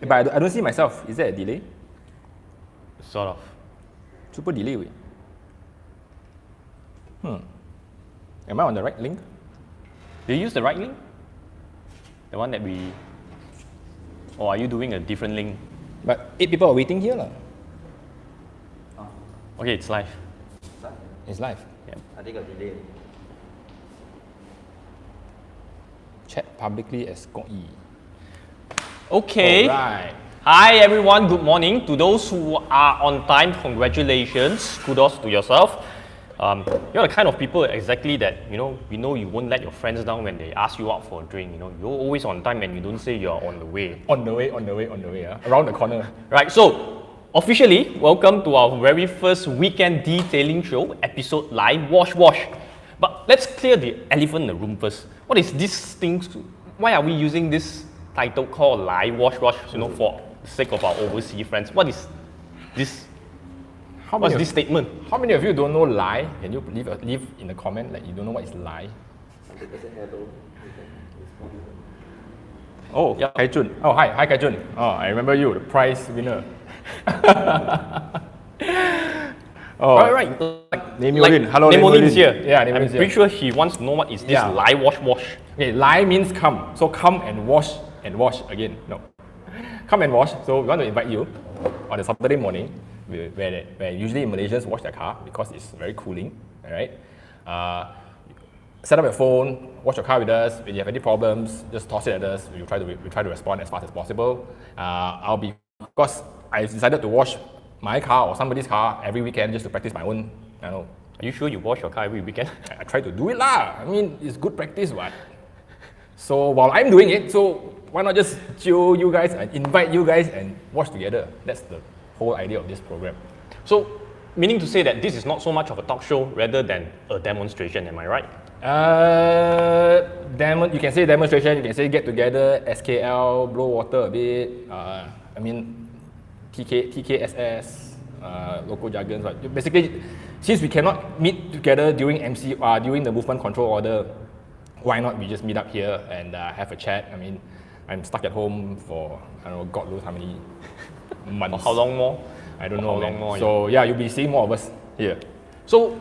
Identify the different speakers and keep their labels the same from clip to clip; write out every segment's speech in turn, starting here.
Speaker 1: But I don't see myself. Is there a delay?
Speaker 2: Sort of.
Speaker 1: Super delay. Wait. Am I on the right link?
Speaker 2: Do you use the right link? The one that we... Or are you doing a different link?
Speaker 1: But 8 people are waiting here.
Speaker 2: Okay, it's live.
Speaker 1: It's live.
Speaker 2: Yeah.
Speaker 3: I think got delay.
Speaker 1: Chat publicly as Kong Yi.
Speaker 2: Okay.
Speaker 1: Alright.
Speaker 2: Hi everyone, good morning. To those who are on time, congratulations. Kudos to yourself. You're the kind of people exactly that, we know you won't let your friends down when they ask you out for a drink. You're always on time and you don't say you're on the way.
Speaker 1: On the way. Around the corner.
Speaker 2: Right, so officially, welcome to our very first weekend detailing show, episode live, wash. But let's clear the elephant in the room first. What is this thing? Why are we using this title called live, wash, for the sake of our overseas friends? What is this? What's this statement?
Speaker 1: How many of you don't know lie? Can you leave in the comment like you don't know what is lie? Oh,
Speaker 2: Yep.
Speaker 1: Kai Jun. Oh, hi Kai Jun. Oh, I remember you, the prize winner. Oh,
Speaker 2: All right.
Speaker 1: Name Olin. Hello,
Speaker 2: Name Olin is here.
Speaker 1: Yeah, Name
Speaker 2: I'm
Speaker 1: Olin is
Speaker 2: pretty
Speaker 1: here.
Speaker 2: sure he wants to know what is this
Speaker 1: Yeah.
Speaker 2: live, wash.
Speaker 1: Okay, lie means come. So come and wash again. No. Come and wash. So we want to invite you on a Saturday morning where usually Malaysians wash their car because it's very cooling. Alright. Set up your phone, wash your car with us. When you have any problems, just toss it at us. We try to respond as fast as possible. Because I decided to wash my car or somebody's car every weekend just to practice my own.
Speaker 2: Are you sure you wash your car every weekend?
Speaker 1: I try to do it lah. I mean, it's good practice, what? So while I'm doing it, so why not just chill you guys and invite you guys and wash together? That's the whole idea of this program.
Speaker 2: So, meaning to say that this is not so much of a talk show rather than a demonstration, am I right?
Speaker 1: You can say demonstration, you can say get together, SKL, blow water a bit. TKSS, local jargons. But basically, since we cannot meet together during during the movement control order, why not we just meet up here and have a chat? I mean, I'm stuck at home for, God knows how many months.
Speaker 2: For how long more?
Speaker 1: I don't
Speaker 2: For
Speaker 1: know.
Speaker 2: how long more,
Speaker 1: So yeah, you'll be seeing more of us here.
Speaker 2: So,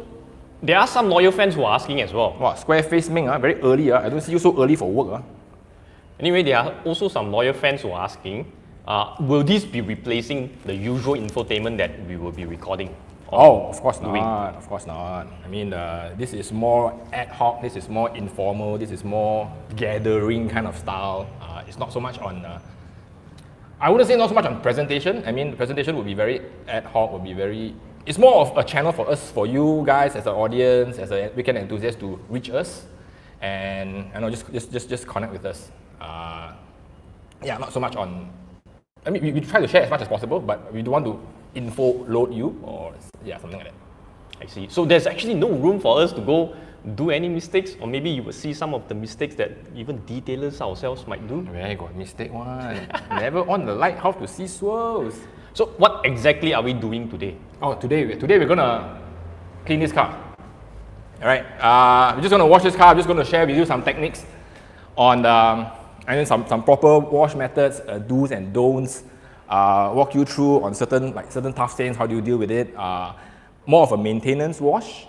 Speaker 2: there are some loyal fans who are asking as well.
Speaker 1: Wow, square face Ming, very early. I don't see you so early for work.
Speaker 2: Anyway, there are also some loyal fans who are asking, will this be replacing the usual infotainment that we will be recording?
Speaker 1: Oh, of course not. Of course not. I mean, this is more ad hoc. This is more informal. This is more gathering kind of style. It's not so much on. I wouldn't say not so much on presentation. I mean, the presentation would be very ad hoc. Would be very. It's more of a channel for us, for you guys as an audience, as a weekend enthusiast to reach us, and just connect with us. Yeah, not so much on. I mean, we try to share as much as possible, but we don't want to info load you or something like that.
Speaker 2: I see. So there's actually no room for us to go do any mistakes, or maybe you will see some of the mistakes that even detailers ourselves might do.
Speaker 1: Where got mistake one? Never on the light, how to see swirls.
Speaker 2: So what exactly are we doing today?
Speaker 1: Oh, today we're gonna clean this car. All right, we're just gonna wash this car. I'm just gonna share with you some techniques on some proper wash methods, do's and don'ts. Walk you through on certain tough stains, how do you deal with it. More of a maintenance wash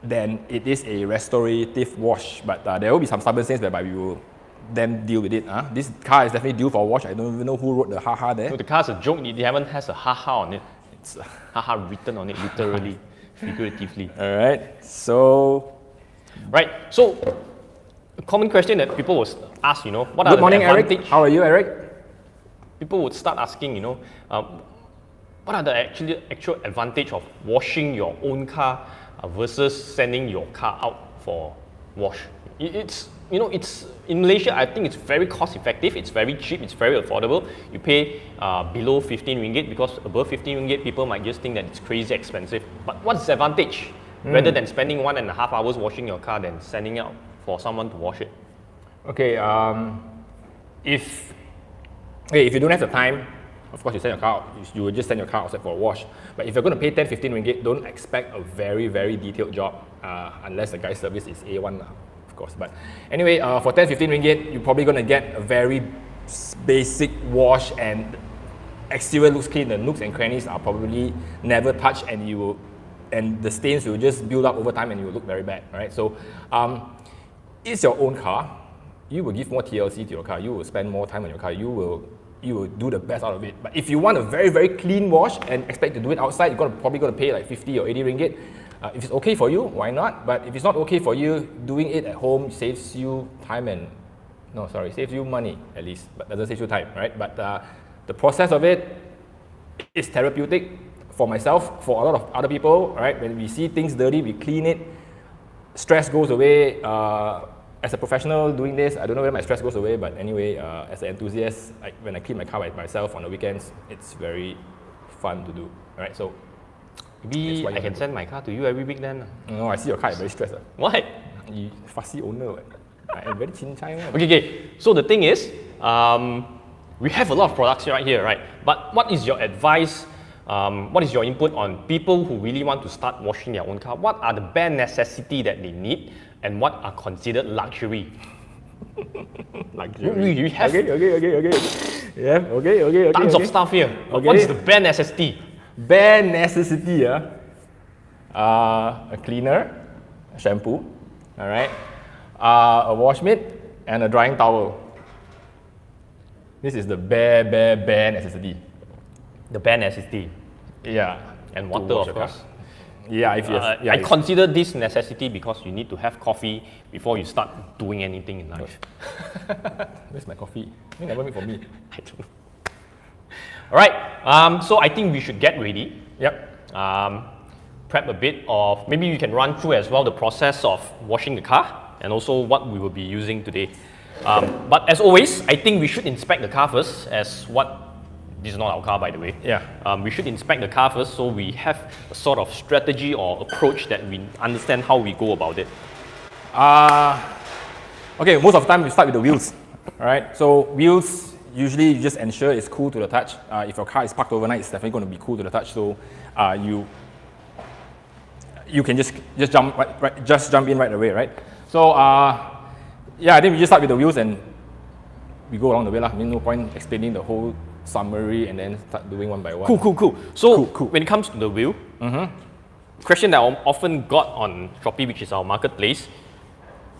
Speaker 1: than it is a restorative wash. But there will be some stubborn stains whereby we will then deal with it. This car is definitely due for a wash. I don't even know who wrote the haha there.
Speaker 2: So the car's a joke, it has a haha on it. It's a haha written on it, literally, figuratively.
Speaker 1: All right, so...
Speaker 2: Right, so a common question that people will ask, what are
Speaker 1: Good morning,
Speaker 2: the
Speaker 1: Eric.
Speaker 2: advantage?
Speaker 1: How are you, Eric?
Speaker 2: People would start asking, what are the actual advantage of washing your own car versus sending your car out for wash? It's in Malaysia, I think it's very cost effective, it's very cheap, it's very affordable. You pay below 15 ringgit because above 15 ringgit, people might just think that it's crazy expensive. But what's the advantage? Rather than spending 1.5 hours washing your car than sending out for someone to wash it?
Speaker 1: Okay, if you don't have the time, of course you send your car out, you will just send your car outside for a wash. But if you're going to pay 10-15 ringgit, don't expect a very, very detailed job unless the guy's service is A1, of course. But anyway, for 10-15 ringgit, you're probably going to get a very basic wash and exterior looks clean, the nooks and crannies are probably never touched, and the stains will just build up over time and you will look very bad, right? So it's your own car. You will give more TLC to your car. You will spend more time on your car. You will do the best out of it. But if you want a very, very clean wash and expect to do it outside, you're probably going to pay like 50 or 80 ringgit. If it's okay for you, why not? But if it's not okay for you, doing it at home saves you time saves you money at least, but doesn't save you time, right? But the process of it is therapeutic for myself, for a lot of other people, right? When we see things dirty, we clean it. Stress goes away. As a professional doing this, I don't know where my stress goes away, but anyway, as an enthusiast, when I clean my car by myself on the weekends, it's very fun to do, right? So
Speaker 2: maybe I can send my car to you every week then.
Speaker 1: No, I see your car, you're very stressed.
Speaker 2: Why?
Speaker 1: You fussy owner. I'm very chin-chai.
Speaker 2: Okay. So the thing is, we have a lot of products right here, right? But what is your advice? What is your input on people who really want to start washing their own car? What are the bare necessity that they need, and what are considered luxury?
Speaker 1: Luxury.
Speaker 2: You have
Speaker 1: Okay. Yeah. Okay.
Speaker 2: tons of stuff here.
Speaker 1: Okay.
Speaker 2: What is the bare necessity?
Speaker 1: Bare necessity, a cleaner, a shampoo, all right, a wash mitt, and a drying towel. This is the bare necessity.
Speaker 2: The bare necessity.
Speaker 1: Yeah.
Speaker 2: And
Speaker 1: to
Speaker 2: water,
Speaker 1: wash
Speaker 2: of
Speaker 1: your car.
Speaker 2: course.
Speaker 1: Yeah, if you have,
Speaker 2: I consider this necessity because you need to have coffee before you start doing anything in life.
Speaker 1: Where's my coffee? You never make for me.
Speaker 2: I don't know. All right, so I think we should get ready.
Speaker 1: Yep.
Speaker 2: Prep a bit of, maybe you can run through as well the process of washing the car and also what we will be using today. But as always, I think we should inspect the car first, this is not our car by the way.
Speaker 1: Yeah.
Speaker 2: We should inspect the car first so we have a sort of strategy or approach that we understand how we go about it.
Speaker 1: Okay, most of the time we start with the wheels. All right, so wheels, usually you just ensure it's cool to the touch. If your car is parked overnight, it's definitely going to be cool to the touch. So you can just jump in right away, right? So yeah, I think we just start with the wheels and we go along the way lah. I mean, no point explaining the whole summary and then start doing one by one.
Speaker 2: Cool. So
Speaker 1: Cool.
Speaker 2: when it comes to the wheel, question that I often got on Shopee, which is our marketplace,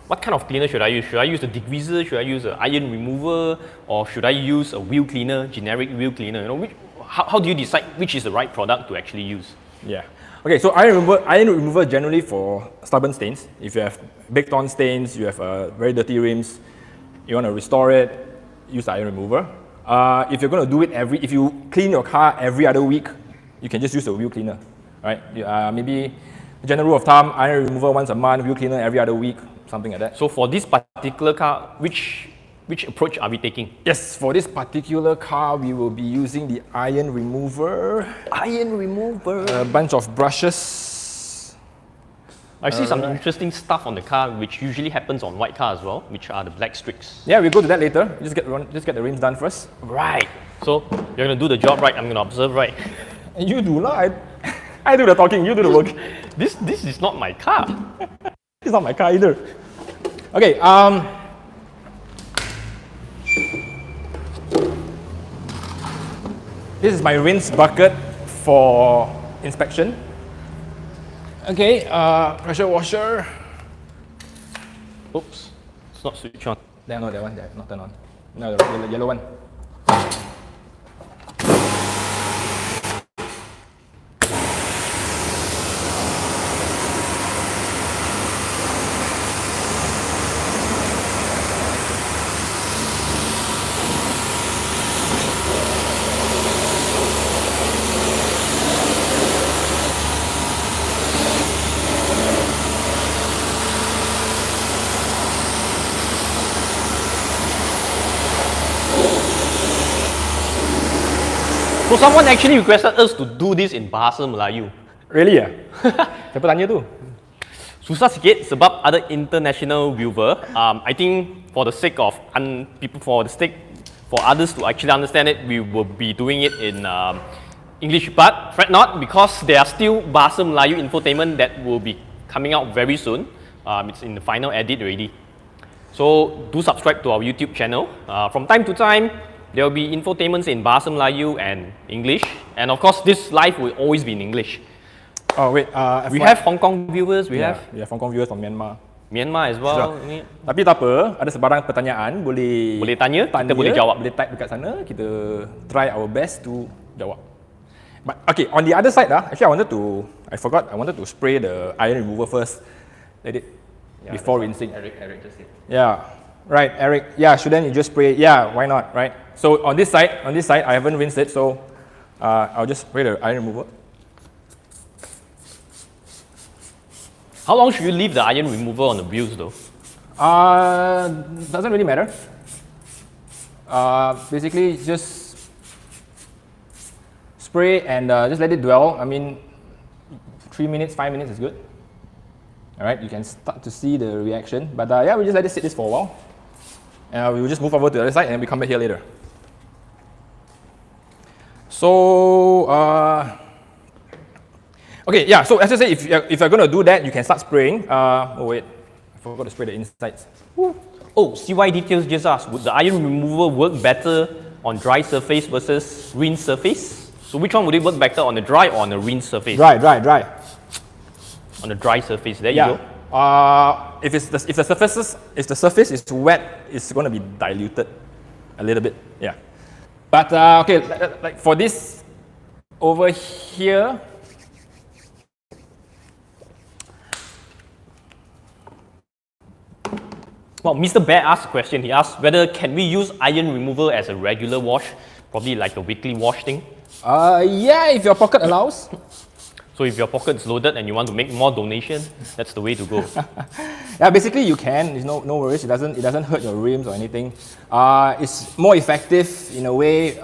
Speaker 2: what kind of cleaner should I use? Should I use a degreaser? Should I use an iron remover? Or should I use a wheel cleaner, generic wheel cleaner? You know, how do you decide which is the right product to actually use?
Speaker 1: Yeah. Okay, so iron remover generally for stubborn stains. If you have big torn stains, you have very dirty rims, you want to restore it, use the iron remover. If you're going to do it if you clean your car every other week, you can just use the wheel cleaner, right? Maybe general rule of thumb, iron remover once a month, wheel cleaner every other week, something like that.
Speaker 2: So for this particular car, which approach are we taking?
Speaker 1: Yes, for this particular car, we will be using the iron remover.
Speaker 2: Iron remover.
Speaker 1: A bunch of brushes.
Speaker 2: I see some interesting stuff on the car, which usually happens on white car as well, which are the black streaks.
Speaker 1: Yeah, we'll go to that later. Just get the rims done first.
Speaker 2: Right. So you're going to do the job right, I'm going to observe right.
Speaker 1: And you do lah. I do the talking, you do the work.
Speaker 2: This is not my car.
Speaker 1: It's not my car either. Okay, this is my rinse bucket for inspection. Okay, pressure washer.
Speaker 2: Oops, it's not switched on.
Speaker 1: No, that one, not turned on. No, the yellow one.
Speaker 2: So someone actually requested us to do this in Bahasa Melayu.
Speaker 1: Really ya? Siapa tanya tu?
Speaker 2: Susah sikit sebab ada international viewer. I think for the sake of for others to actually understand it, we will be doing it in English. But fret not, because there are still Bahasa Melayu infotainment that will be coming out very soon. It's in the final edit already. So do subscribe to our YouTube channel. From time to time, there will be infotainments in Bahasa Melayu and English. And of course, this live will always be in English.
Speaker 1: Oh wait,
Speaker 2: We have Hong Kong viewers, we have
Speaker 1: Hong Kong viewers from Myanmar.
Speaker 2: Myanmar as well.
Speaker 1: Tapi tak apa, ada sebarang pertanyaan boleh
Speaker 2: tanya, kita boleh jawab.
Speaker 1: Boleh type dekat sana, kita try our best to jawab. But okay, on the other side actually I wanted to spray the iron remover first. Let it before rinsing.
Speaker 2: Eric just said.
Speaker 1: Yeah, right, Eric. Yeah, shouldn't you just spray it? Yeah, why not, right? So on this side, I haven't rinsed it, so I'll just spray the iron remover.
Speaker 2: How long should you leave the iron remover on the wheels though?
Speaker 1: Doesn't really matter. Basically, just spray and just let it dwell. I mean, 3 minutes, 5 minutes is good. All right, you can start to see the reaction. But yeah, we just let it sit this for a while. And we will just move over to the other side and then we come back here later. So, okay, yeah, so as I say, if you're going to do that, you can start spraying. Oh wait, I forgot to spray the insides.
Speaker 2: Oh, CY Details just asked, would the iron remover work better on dry surface versus rinse surface? So which one would it work better, on the dry or on the rinse surface?
Speaker 1: Dry.
Speaker 2: On the dry surface, there you go.
Speaker 1: If the surface is wet, it's going to be diluted a little bit. Yeah. But okay, like for this over here,
Speaker 2: well, Mr. Bear asked a question. He asked whether can we use iron remover as a regular wash, probably like a weekly wash thing.
Speaker 1: Yeah, if your pocket allows.
Speaker 2: So if your pocket's loaded and you want to make more donation, that's the way to go.
Speaker 1: Yeah, basically you can. There's no worries. It doesn't hurt your rims or anything. It's more effective in a way,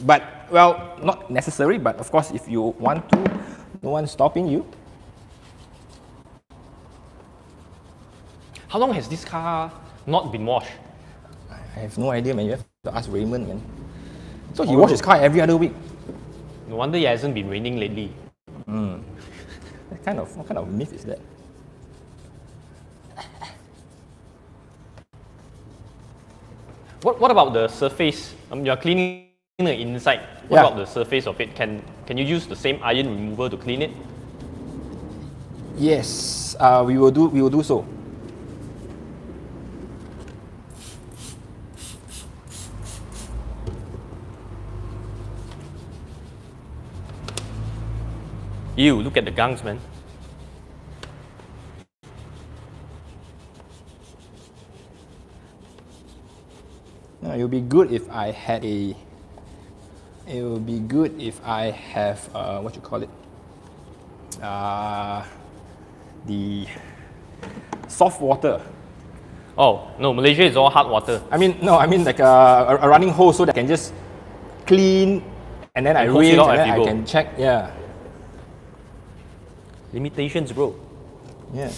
Speaker 1: but well, not necessary. But of course, if you want to, no one's stopping you.
Speaker 2: How long has this car not been washed?
Speaker 1: I have no idea, man. You have to ask Raymond, man. So he washes his car every other week.
Speaker 2: No wonder it hasn't been raining lately.
Speaker 1: What kind of myth is that?
Speaker 2: What about the surface? You're cleaning the inside. What about the surface of it? Can you use the same iron remover to clean it?
Speaker 1: Yes, we will do so.
Speaker 2: Ew, look at the gungs, man.
Speaker 1: No, it would be good if I had a. It would be good if I have what you call it. The soft water.
Speaker 2: Oh no, Malaysia is all hard water.
Speaker 1: I mean like a running hose so that I can just clean and then I rinse and then I can check. Yeah.
Speaker 2: Limitations, bro.
Speaker 1: Yeah.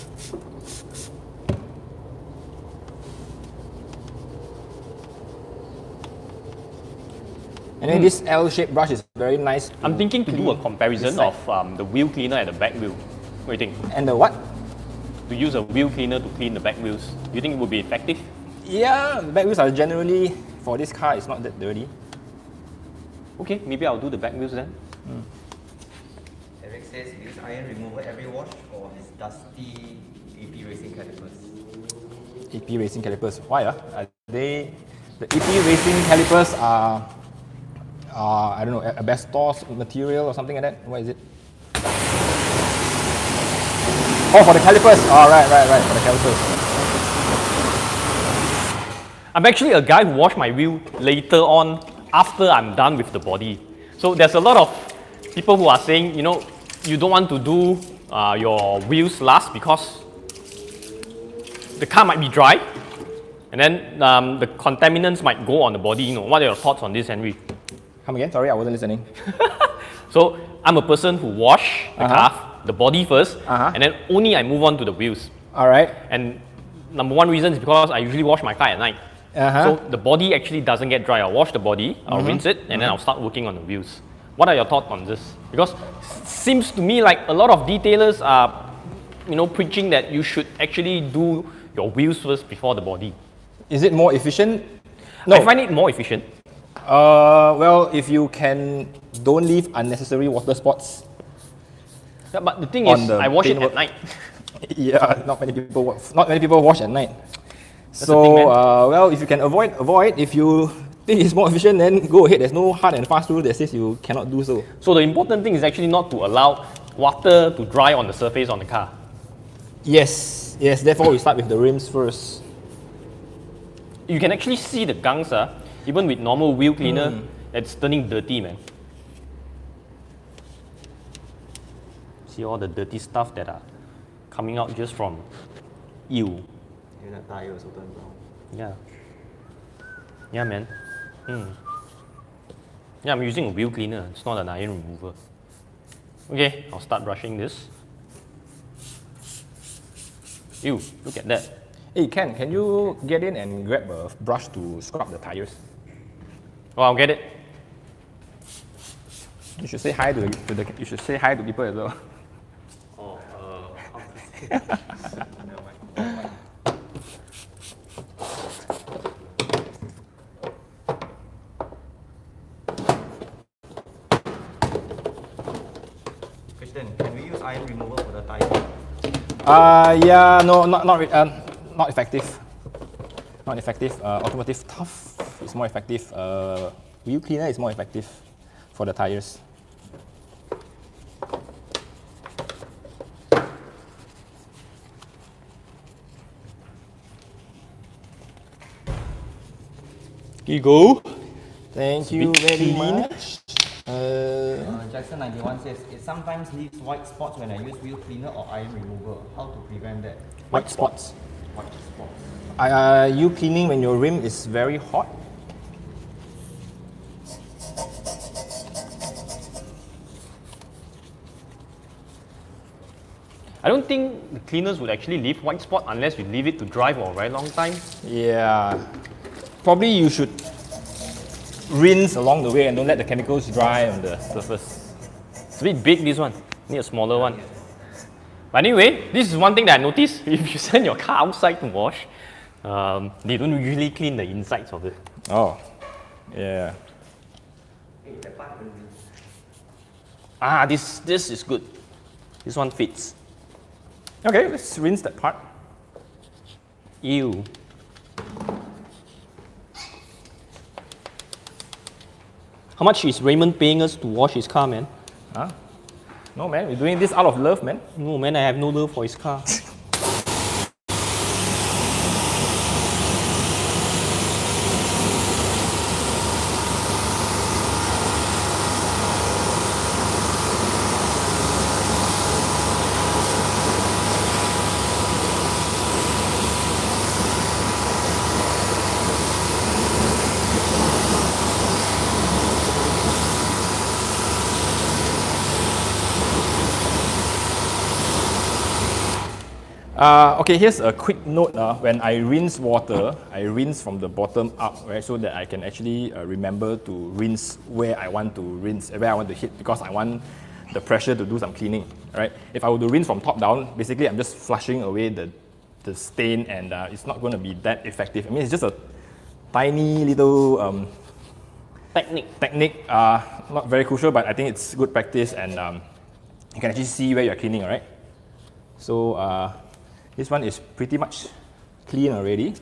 Speaker 1: And then this L-shaped brush is very nice.
Speaker 2: I'm thinking to do a comparison of the wheel cleaner and the back wheel. What do you think?
Speaker 1: And the what?
Speaker 2: To use a wheel cleaner to clean the back wheels. Do you think it would be effective?
Speaker 1: Yeah, the back wheels are generally, for this car, it's not that dirty.
Speaker 2: Okay, maybe I'll do the back wheels then.
Speaker 3: Eric says use iron remover every wash or his dusty AP racing calipers.
Speaker 1: AP racing calipers. Why? Are they, the AP racing calipers are, I don't know, asbestos material or something like that? What is it? Oh, for the calipers. Oh, right, for the calipers.
Speaker 2: I'm actually a guy who wash my wheel later on after I'm done with the body. So there's a lot of people who are saying, you know, you don't want to do your wheels last because the car might be dry and then the contaminants might go on the body. You know, what are your thoughts on this, Henry?
Speaker 1: Come again? Sorry, I wasn't listening.
Speaker 2: So I'm a person who wash the car, the body first, and then only I move on to the wheels.
Speaker 1: All right.
Speaker 2: And number one reason is because I usually wash my car at night. So the body actually doesn't get dry. I'll wash the body, I'll rinse it, and then I'll start working on the wheels. What are your thoughts on this? Because it seems to me like a lot of detailers are, you know, preaching that you should actually do your wheels first before the body.
Speaker 1: Is it more efficient? No.
Speaker 2: I find it more efficient.
Speaker 1: Well, if you don't leave unnecessary water spots.
Speaker 2: Yeah, but the thing
Speaker 1: On
Speaker 2: is,
Speaker 1: the
Speaker 2: I wash it
Speaker 1: paintwork.
Speaker 2: at night.
Speaker 1: Yeah, not many people wash at night.
Speaker 2: the
Speaker 1: So,
Speaker 2: thing, man.
Speaker 1: well, if you can avoid. If you think it's more efficient, then go ahead. There's no hard and fast rule that says you cannot do so.
Speaker 2: So the important thing is actually not to allow water to dry on the surface on the car.
Speaker 1: Yes, therefore we start with the rims first.
Speaker 2: You can actually see the gungs, even with normal wheel cleaner, it's turning dirty, man. See all the dirty stuff that are coming out just from you.
Speaker 3: Even the tire also turn brown.
Speaker 2: Yeah. Yeah, man. Yeah, I'm using a wheel cleaner. It's not an iron remover. Okay, I'll start brushing this. Ew, look at that.
Speaker 1: Hey Ken, can you get in and grab a brush to scrub the tires?
Speaker 2: Oh, I'll get it.
Speaker 1: You should say hi to you should say hi to people as well.
Speaker 2: Oh,
Speaker 3: Christian, can we use iron remover for the tire?
Speaker 1: Yeah, no, not effective. Not effective. Automotive tough is more effective. Wheel cleaner is more effective for the tires.
Speaker 2: here you go.
Speaker 1: Thank you very
Speaker 2: clean.
Speaker 1: much.
Speaker 3: Jackson 91 says, it sometimes leaves white spots when I use wheel cleaner or iron remover. How to prevent that?
Speaker 1: White spots.
Speaker 3: White spots.
Speaker 1: Are you cleaning when your rim is very hot?
Speaker 2: I don't think the cleaners would actually leave white spot unless you leave it to dry for a very long time.
Speaker 1: Yeah. Probably you should rinse along the way and don't let the chemicals dry on the surface.
Speaker 2: It's a bit big, this one. Need a smaller one. But anyway, this is one thing that I noticed. If you send your car outside to wash, they don't usually clean the insides of it.
Speaker 1: Oh, yeah.
Speaker 2: Ah, this is good. This one fits.
Speaker 1: Okay, let's rinse that part.
Speaker 2: Ew. How much is Raymond paying us to wash his car, man?
Speaker 1: Huh? No, man, we're doing this out of love, man.
Speaker 2: No, man, I have no love for his car.
Speaker 1: Okay, here's a quick note. When I rinse water, I rinse from the bottom up, right, so that I can actually remember to rinse where I want to rinse, where I want to hit, because I want the pressure to do some cleaning, right? If I were to rinse from top down, basically I'm just flushing away the stain, and it's not going to be that effective. I mean, it's just a tiny little technique, not very crucial, but I think it's good practice, and you can actually see where you're cleaning, all right? So this one is pretty much clean already.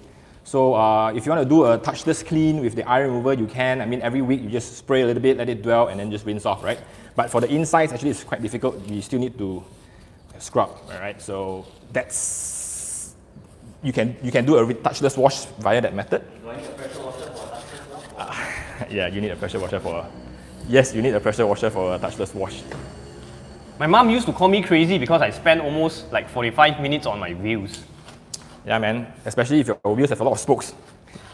Speaker 1: So if you want to do a touchless clean with the iron remover, you can. I mean, every week you just spray a little bit, let it dwell, and then just rinse off, right? But for the insides, actually it's quite difficult. You still need to scrub, all right? So that's, you can do a touchless wash via that method.
Speaker 3: Do I need a pressure washer for a touchless wash?
Speaker 1: Yeah, you need a pressure washer for yes, you need a pressure washer for a touchless wash.
Speaker 2: My mom used to call me crazy because I spent almost like 45 minutes on my wheels.
Speaker 1: Yeah, man. Especially if your wheels have a lot of spokes.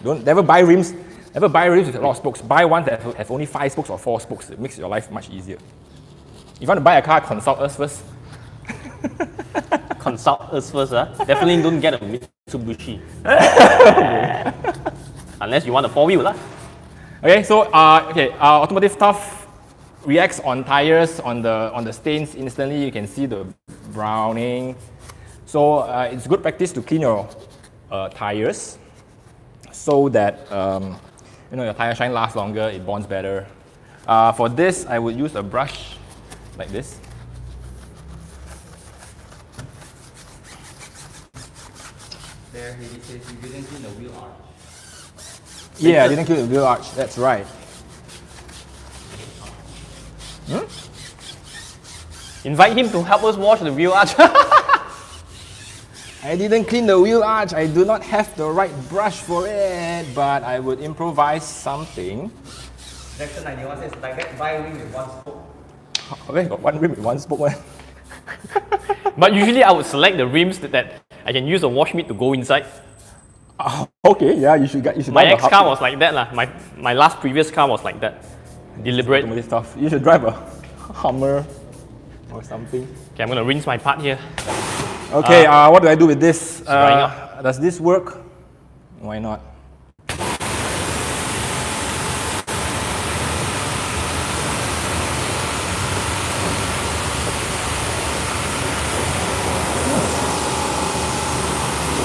Speaker 1: Never buy rims with a lot of spokes. Buy ones that have only 5 spokes or 4 spokes. It makes your life much easier. If you want to buy a car, consult us first.
Speaker 2: Consult us first, Definitely don't get a Mitsubishi. Unless you want a 4-wheel, lah.
Speaker 1: Okay, so automotive tough reacts on tires, on the stains instantly. You can see the browning. So it's good practice to clean your tires so that your tire shine lasts longer, it bonds better. For this, I would use a brush like this.
Speaker 3: There he says you didn't clean the wheel arch.
Speaker 1: Yeah, I didn't clean the wheel arch, that's right.
Speaker 2: Invite him to help us wash the wheel arch.
Speaker 1: I didn't clean the wheel arch, I do not have the right brush for it, but I would improvise something.
Speaker 3: Jackson 91 says like that, buy rim with one spoke.
Speaker 1: Okay, got one rim with one spoke one.
Speaker 2: But usually I would select the rims that I can use a wash mitt to go inside.
Speaker 1: Okay, yeah, you should
Speaker 2: My
Speaker 1: drive
Speaker 2: ex car was like that lah. My last previous car was like that. Deliberate.
Speaker 1: automotive stuff. You should drive a Hummer or something.
Speaker 2: Okay, I'm gonna rinse my part here.
Speaker 1: Okay, what do I do with this?
Speaker 2: drying up.
Speaker 1: Does this work? Why not?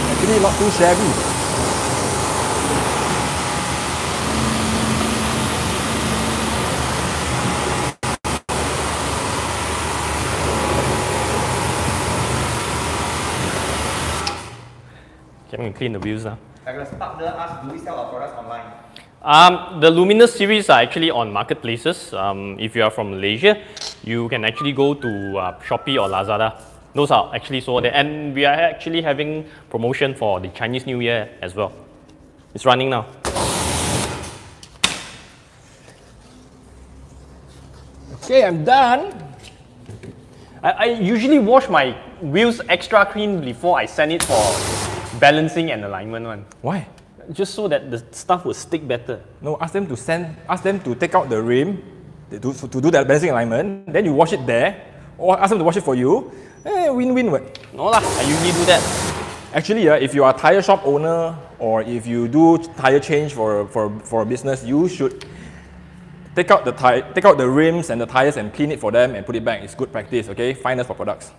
Speaker 1: Actually, not too shabby.
Speaker 2: Okay, I'm gonna clean the wheels now.
Speaker 3: Douglas Parker asks, do we sell our products online?
Speaker 2: The Luminous series are actually on marketplaces. If you are from Malaysia, you can actually go to Shopee or Lazada. Those are actually sold there, and we are actually having promotion for the Chinese New Year as well. It's running now.
Speaker 1: Okay, I'm done.
Speaker 2: I usually wash my wheels extra clean before I send it for balancing and alignment one.
Speaker 1: Why?
Speaker 2: Just so that the stuff will stick better.
Speaker 1: No, ask them to take out the rim to do that balancing alignment. Then you wash it there, or ask them to wash it for you. Win-win.
Speaker 2: No lah, I usually do that.
Speaker 1: Actually, if you are a tire shop owner or if you do tire change for a business, you should take out the rims and the tires and clean it for them and put it back. It's good practice. Okay, find us for products.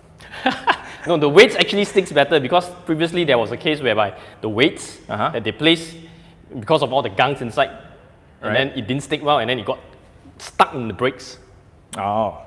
Speaker 2: No, the weights actually sticks better because previously there was a case whereby the weights that they placed because of all the gunks inside, and then it didn't stick well, and then it got stuck in the brakes.
Speaker 1: Oh.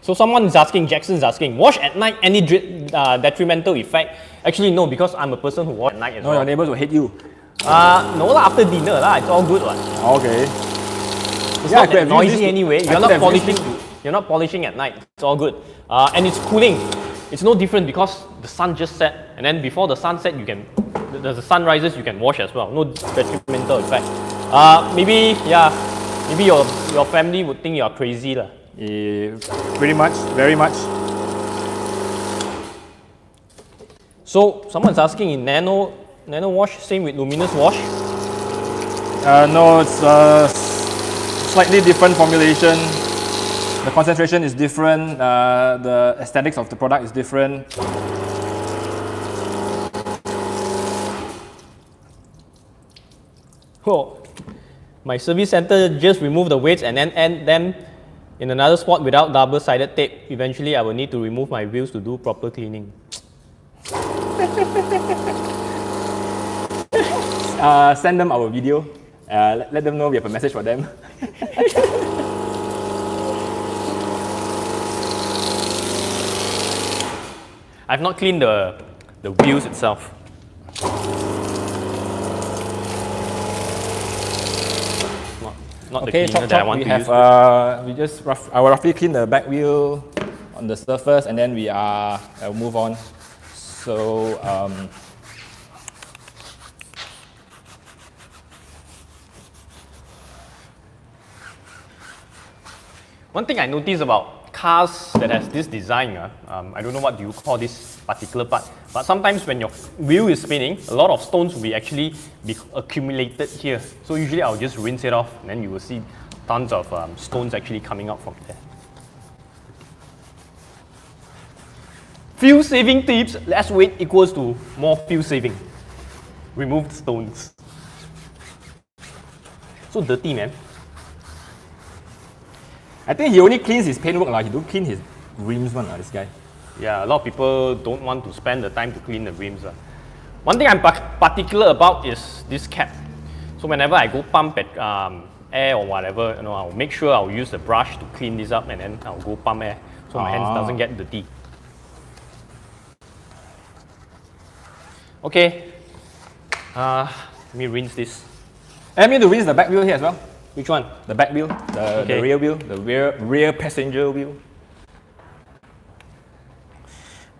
Speaker 2: So someone is asking, Jackson's asking, wash at night, any detrimental effect? Actually, no, because I'm a person who wash at night as well.
Speaker 1: No, your neighbors will hate you.
Speaker 2: No lah, after dinner lah, it's all good one.
Speaker 1: Okay.
Speaker 2: It's not that noisy anyway. You're not polishing at night. It's all good. And it's cooling. It's no different because the sun just set, and then before the sun set, the sun rises, you can wash as well. No detrimental effect. Maybe your family would think you're crazy lah.
Speaker 1: Pretty much, very much.
Speaker 2: So someone's asking in nano wash, same with luminous wash?
Speaker 1: No, it's a slightly different formulation. The concentration is different. The aesthetics of the product is different.
Speaker 2: Oh, my service center just removed the weights and then end them in another spot without double-sided tape. Eventually, I will need to remove my wheels to do proper cleaning.
Speaker 1: Send them our video. Let them know we have a message for them.
Speaker 2: I've not cleaned the wheels itself. Not
Speaker 1: Okay,
Speaker 2: the cleaner that I want
Speaker 1: we
Speaker 2: to
Speaker 1: have
Speaker 2: use.
Speaker 1: I will roughly clean the back wheel on the surface, and then I'll move on. So
Speaker 2: One thing I noticed about cars that has this design, I don't know what do you call this particular part, but sometimes when your wheel is spinning, a lot of stones will actually be accumulated here. So usually I'll just rinse it off, and then you will see tons of stones actually coming out from there. Fuel saving tips, less weight equals to more fuel saving. Remove stones. So dirty, man.
Speaker 1: I think he only cleans his paintwork, he don't clean his rims, this guy.
Speaker 2: Yeah, a lot of people don't want to spend the time to clean the rims. One thing I'm particular about is this cap. So whenever I go pump at air or whatever, I'll make sure I'll use the brush to clean this up, and then I'll go pump air so my hands doesn't get dirty. Okay, let me rinse this.
Speaker 1: I mean to rinse the back wheel here as well.
Speaker 2: Which one?
Speaker 1: The back wheel, the rear wheel, the rear passenger wheel.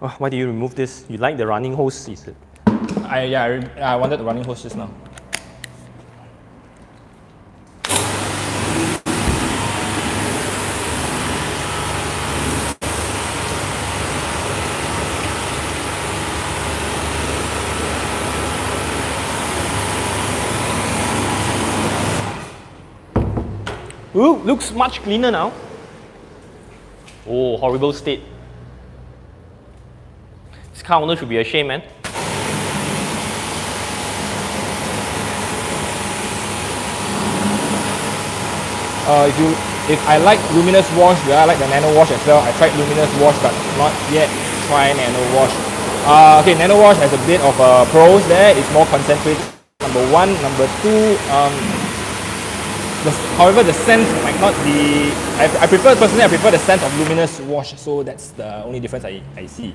Speaker 2: Oh, why do you remove this? You like the running hose, is it?
Speaker 1: I wanted the running hose just now.
Speaker 2: Ooh, looks much cleaner now. Oh, horrible state. This car owner should be ashamed, man.
Speaker 1: If I like luminous wash, I like the nano wash as well. I tried luminous wash, but not yet try nano wash. Okay, nano wash has a bit of pros there. It's more concentrated. Number one, number two. However, the scent might not be. Personally, I prefer the scent of luminous wash. So that's the only difference I see.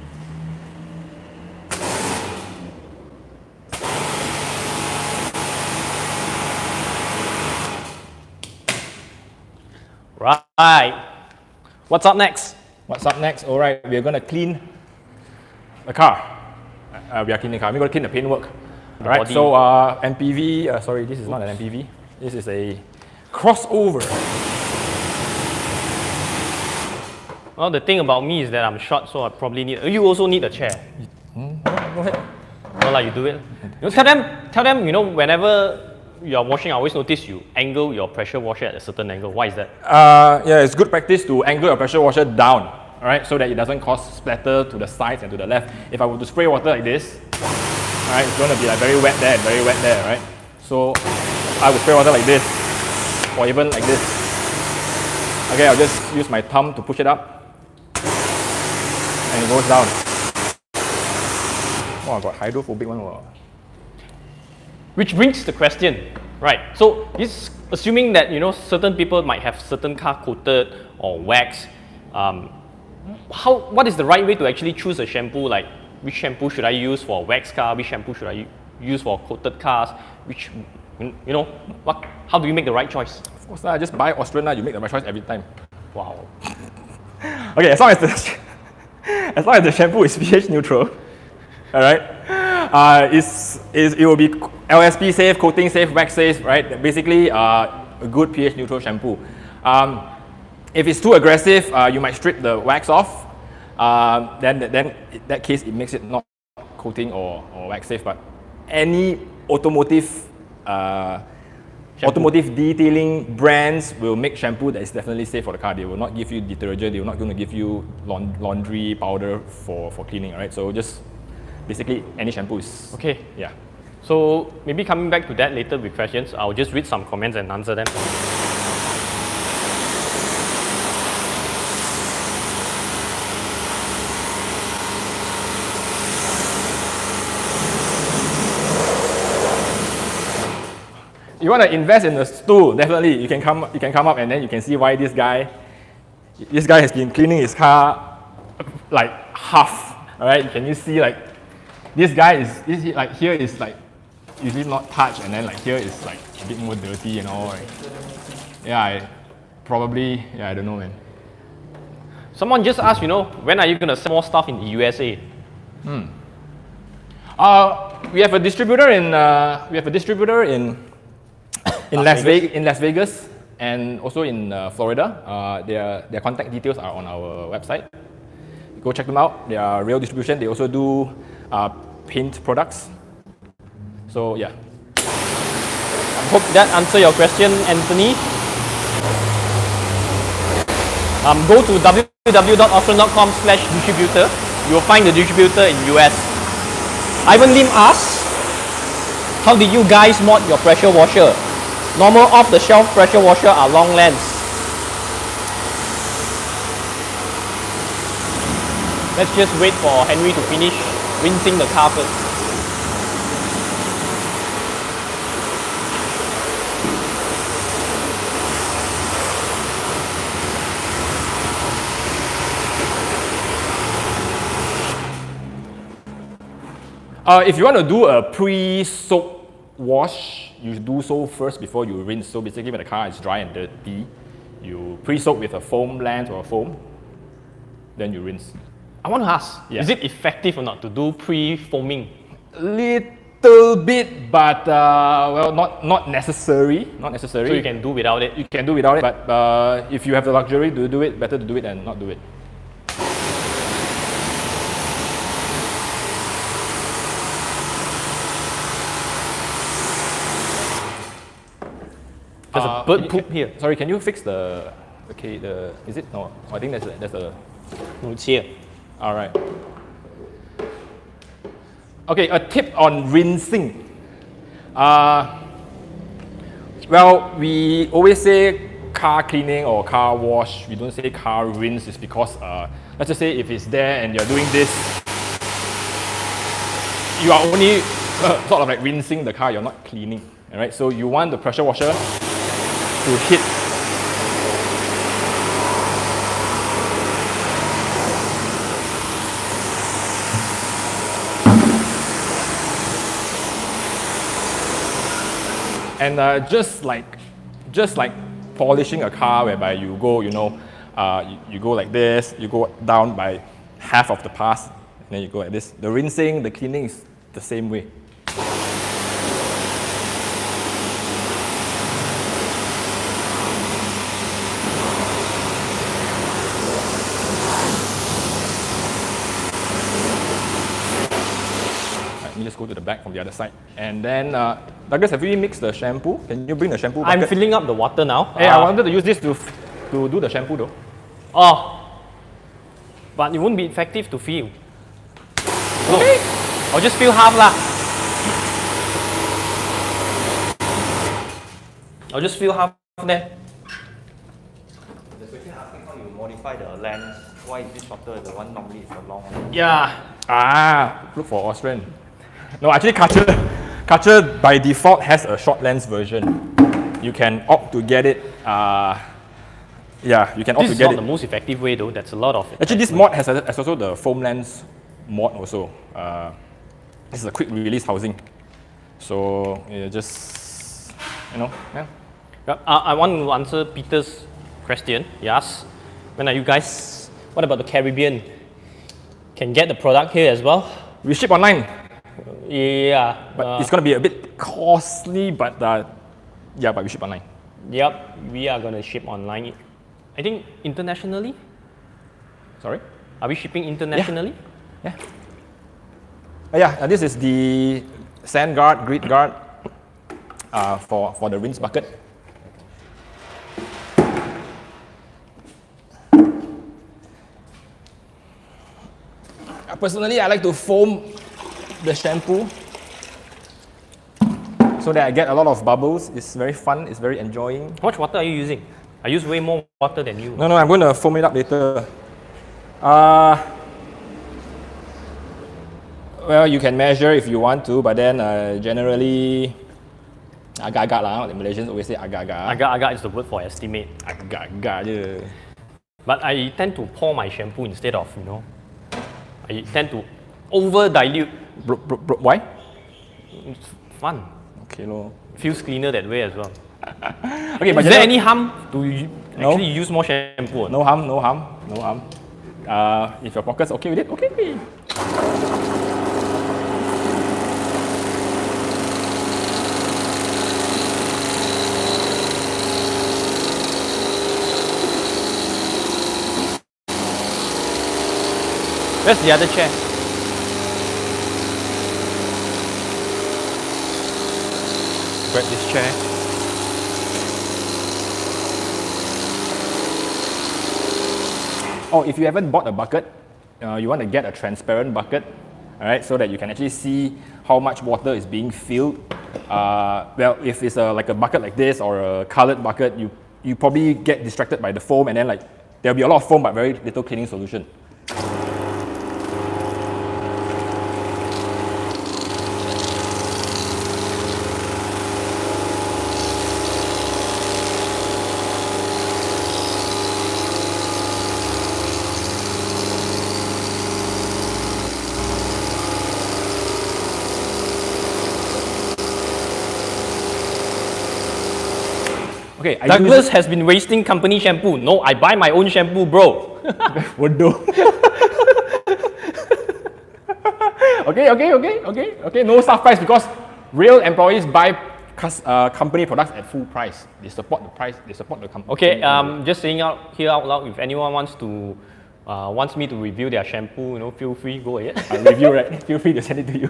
Speaker 2: Right. What's up next?
Speaker 1: What's up next? All right, we're gonna clean the car. We are cleaning the car. We're gonna clean the paintwork. All right.
Speaker 2: body.
Speaker 1: So MPV. Sorry, this is not an MPV. This is a crossover.
Speaker 2: Well, the thing about me is that I'm short, so I probably need. You also need a chair.
Speaker 1: Go ahead.
Speaker 2: No, you do it. Tell them. Whenever you are washing, I always notice you angle your pressure washer at a certain angle. Why is that?
Speaker 1: Yeah, it's good practice to angle your pressure washer down, all right, so that it doesn't cause splatter to the sides and to the left. If I were to spray water like this, all right, it's going to be like very wet there and very wet there, right? So I would spray water like this, or even like this. Okay, I'll just use my thumb to push it up, and it goes down. Oh, I got hydrophobic one.
Speaker 2: Which brings the question, right? So it's assuming that certain people might have certain car coated or wax. What is the right way to actually choose a shampoo? Like, which shampoo should I use for a wax car? Which shampoo should I use for coated cars? Which, how do you make the right choice?
Speaker 1: Of course, just buy Austrian. You make the right choice every time.
Speaker 2: Wow.
Speaker 1: Okay, as long as the shampoo is pH neutral, all right. It will be LSP safe, coating safe, wax safe, right? Basically, a good pH neutral shampoo. If it's too aggressive, you might strip the wax off. Then in that case, it makes it not coating or wax safe. But any automotive detailing brands will make shampoo that is definitely safe for the car. They will not give you detergent. They are not going to give you laundry powder for cleaning. All right, so just basically any shampoo is
Speaker 2: okay.
Speaker 1: Yeah.
Speaker 2: So maybe coming back to that later with questions, I'll just read some comments and answer them.
Speaker 1: You want to invest in a stool? Definitely, you can come up and then you can see why this guy has been cleaning his car like half. All right, can you see like this guy is like here is like usually not touched, and then like here is like a bit more dirty and all. Right? Yeah, I don't know, man.
Speaker 2: Someone just asked, when are you gonna sell more stuff in the USA?
Speaker 1: We have a distributor in Las Vegas, And also in Florida, their contact details are on our website. Go check them out. They are real distribution. They also do paint products. So yeah.
Speaker 2: I hope that answers your question, Anthony. Go to www.osram.com/distributor. You will find the distributor in US. Ivan Lim asks, how did you guys mod your pressure washer? Normal off-the-shelf pressure washer are long lengths. Let's just wait for Henry to finish rinsing the car first.
Speaker 1: If you want to do a pre-soak wash, you do so first before you rinse. So basically when the car is dry and dirty, you pre-soak with a foam lens or a foam, then you rinse.
Speaker 2: I want to ask, is it effective or not to do pre-foaming?
Speaker 1: Little bit, but well, not necessary. Not necessary.
Speaker 2: So you can do without it?
Speaker 1: You can do without it, but if you have the luxury to do it, better to do it than not do it.
Speaker 2: There's a bird poop here.
Speaker 1: Sorry, can you fix the is it? No, I think there's a
Speaker 2: No, it's here.
Speaker 1: all right. Okay, a tip on rinsing. Well, we always say car cleaning or car wash. We don't say car rinse. It's because let's just say if it's there and you're doing this, you are only sort of like rinsing the car. You're not cleaning. All right. So you want the pressure washer to hit. And just like polishing a car, whereby you go, you go like this, you go down by half of the pass, and then you go like this. The rinsing, the cleaning is the same way. Let me just go to the back from the other side. And then, Douglas, have you mixed the shampoo? Can you bring the shampoo bucket?
Speaker 2: I'm filling up the water now.
Speaker 1: Hey, I wanted to use this to do the shampoo though.
Speaker 2: Oh, but it won't be effective to fill. Okay. I'll just fill half lah. I'll just fill half there.
Speaker 3: The question asking how you modify the lens. Why is this shorter? The one normally is the long one.
Speaker 2: Yeah.
Speaker 1: Look for Austrian. No, actually Karcher by default has a short lens version. You can opt to get it. Yeah, you can opt
Speaker 2: This
Speaker 1: to
Speaker 2: is
Speaker 1: get
Speaker 2: not
Speaker 1: it.
Speaker 2: the most effective way though. That's a lot of it.
Speaker 1: Actually, this mod has also the foam lens mod also. This is a quick release housing. So yeah, just yeah.
Speaker 2: I want to answer Peter's question. Yes. When are you guys? What about the Caribbean? Can get the product here as well?
Speaker 1: We ship online,
Speaker 2: Yeah.
Speaker 1: but it's gonna be a bit costly. But yeah, but we ship online.
Speaker 2: Yep. We are gonna ship online. I think internationally.
Speaker 1: Sorry.
Speaker 2: Are we shipping internationally?
Speaker 1: Yeah. Yeah, this is the sand guard, grit guard for the rinse bucket. Personally, I like to foam the shampoo so that I get a lot of bubbles. It's very fun, it's very enjoying.
Speaker 2: How much water are you using? I use way more water than you.
Speaker 1: No, I'm going to foam it up later. Well, you can measure if you want to, but then generally, agak-agak lah. The Malaysians always say agak-agak.
Speaker 2: Agak-agak is the word for estimate.
Speaker 1: Agak-agak je.
Speaker 2: But I tend to pour my shampoo instead of, I tend to over dilute.
Speaker 1: Why?
Speaker 2: It's fun.
Speaker 1: Okay, lor.
Speaker 2: Feels cleaner that way as well.
Speaker 1: Okay, but
Speaker 2: is there any harm to
Speaker 1: No.
Speaker 2: actually use more shampoo?
Speaker 1: No harm. If your pocket's okay with it, okay.
Speaker 2: Where's the other chair? Grab this chair.
Speaker 1: Oh, if you haven't bought a bucket, you want to get a transparent bucket, all right, so that you can actually see how much water is being filled. Well, if it's like a bucket like this or a colored bucket, you probably get distracted by the foam, and then like there'll be a lot of foam but very little cleaning solution. Okay,
Speaker 2: Douglas has been wasting company shampoo. No, I buy my own shampoo, bro.
Speaker 1: Would do. Okay. No staff price because real employees buy company products at full price. They support the price. They support the company.
Speaker 2: Okay, just saying out here out loud. If anyone wants to wants me to review their shampoo, feel free, go ahead.
Speaker 1: Review, right? Feel free to send it to you.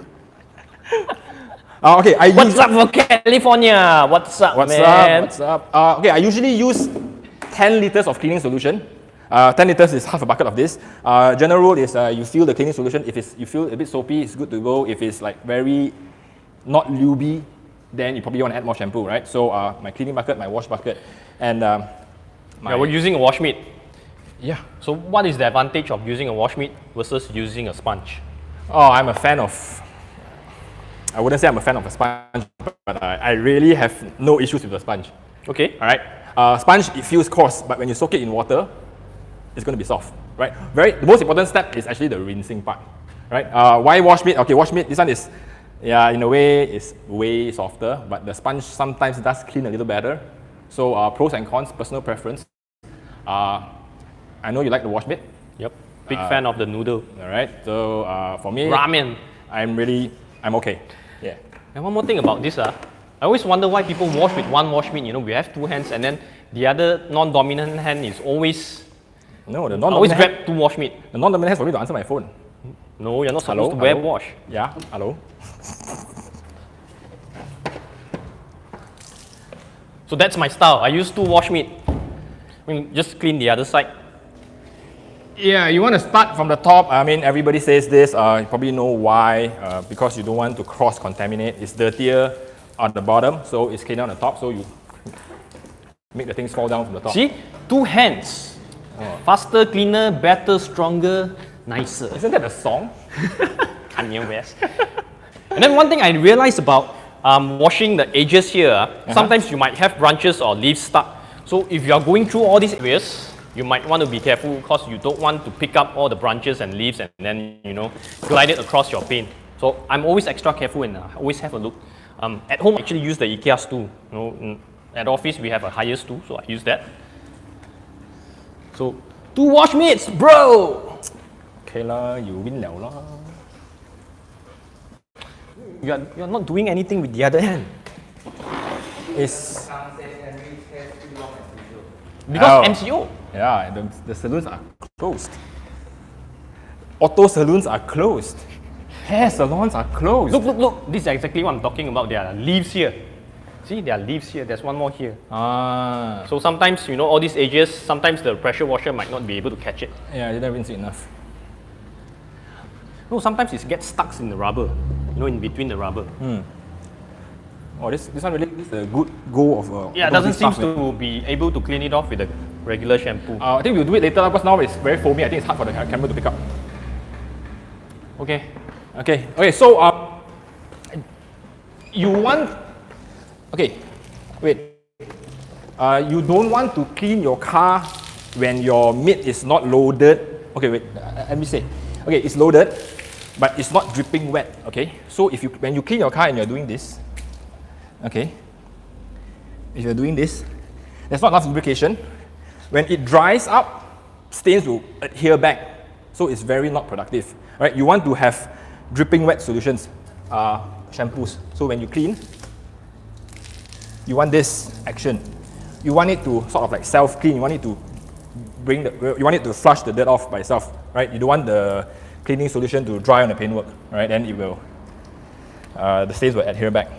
Speaker 1: Okay,
Speaker 2: What's up for California? What's up, man?
Speaker 1: What's up? Okay, I usually use 10 liters of cleaning solution. 10 liters is half a bucket of this. General rule is you fill the cleaning solution. If you feel a bit soapy, it's good to go. If it's like very not lubey, then you probably want to add more shampoo, right? So my cleaning bucket, my wash bucket, and
Speaker 2: we're using a wash mitt.
Speaker 1: Yeah.
Speaker 2: So what is the advantage of using a wash mitt versus using a sponge?
Speaker 1: Oh, I'm a fan of. I wouldn't say I'm a fan of a sponge, but I really have no issues with the sponge.
Speaker 2: Okay.
Speaker 1: All right. Sponge, it feels coarse, but when you soak it in water, it's going to be soft, right? The most important step is actually the rinsing part, right? Why wash mitt? Okay, wash mitt. This one is, yeah, in a way, is way softer, but the sponge sometimes does clean a little better. So pros and cons, personal preference. I know you like the wash mitt.
Speaker 2: Yep. Big fan of the noodle.
Speaker 1: All right. So for me,
Speaker 2: ramen.
Speaker 1: I'm okay. Yeah.
Speaker 2: And one more thing about this, I always wonder why people wash with one wash mitt. We have two hands, and then the other non-dominant hand is always grab two wash mitt.
Speaker 1: The non-dominant hand is for me to answer my phone.
Speaker 2: No, you're not supposed to wear wash.
Speaker 1: Yeah. Hello.
Speaker 2: So that's my style. I use two wash mitt. Just clean the other side.
Speaker 1: Yeah, you want to start from the top. I mean, everybody says this. You probably know why. Because you don't want to cross-contaminate. It's dirtier on the bottom, so it's cleaner on the top. So you make the things fall down from the top.
Speaker 2: See, two hands. Faster, cleaner, better, stronger, nicer.
Speaker 1: Isn't that a song?
Speaker 2: Kanye West. And then one thing I realized about washing the edges here, sometimes you might have branches or leaves stuck. So if you are going through all these areas, you might want to be careful because you don't want to pick up all the branches and leaves and then, glide it across your paint. So I'm always extra careful and always have a look. At home, I actually use the IKEA stool. At office, we have a higher stool, so I use that. So, two wash mitts, bro!
Speaker 1: Okay lah, you win liao lah.
Speaker 2: You're not doing anything with the other hand.
Speaker 1: It's
Speaker 2: because MCO.
Speaker 1: Yeah, the saloons are closed. Auto saloons are closed. Hair salons are closed.
Speaker 2: Look. This is exactly what I'm talking about. There are leaves here. See, there are leaves here. There's one more here. So sometimes, all these edges, sometimes the pressure washer might not be able to catch it.
Speaker 1: Yeah, I didn't rinse it enough.
Speaker 2: No, sometimes it gets stuck in the rubber. In between the rubber.
Speaker 1: Oh, this one really is a good go of
Speaker 2: it doesn't seem to be able to clean it off with a regular shampoo.
Speaker 1: I think we'll do it later because now it's very foamy. I think it's hard for the camera to pick up. Okay. So you want. Okay, wait. You don't want to clean your car when your mitt is not loaded. Okay, wait. Let me say. Okay, it's loaded, but it's not dripping wet. Okay, so when you clean your car and you're doing this. Okay, if you're doing this, there's not enough lubrication. When it dries up, stains will adhere back, so it's very not productive. Right? You want to have dripping wet solutions, shampoos. So when you clean, you want this action. You want it to sort of like self-clean. You want it to flush the dirt off by itself. Right? You don't want the cleaning solution to dry on the paintwork, right? Then it will, the stains will adhere back.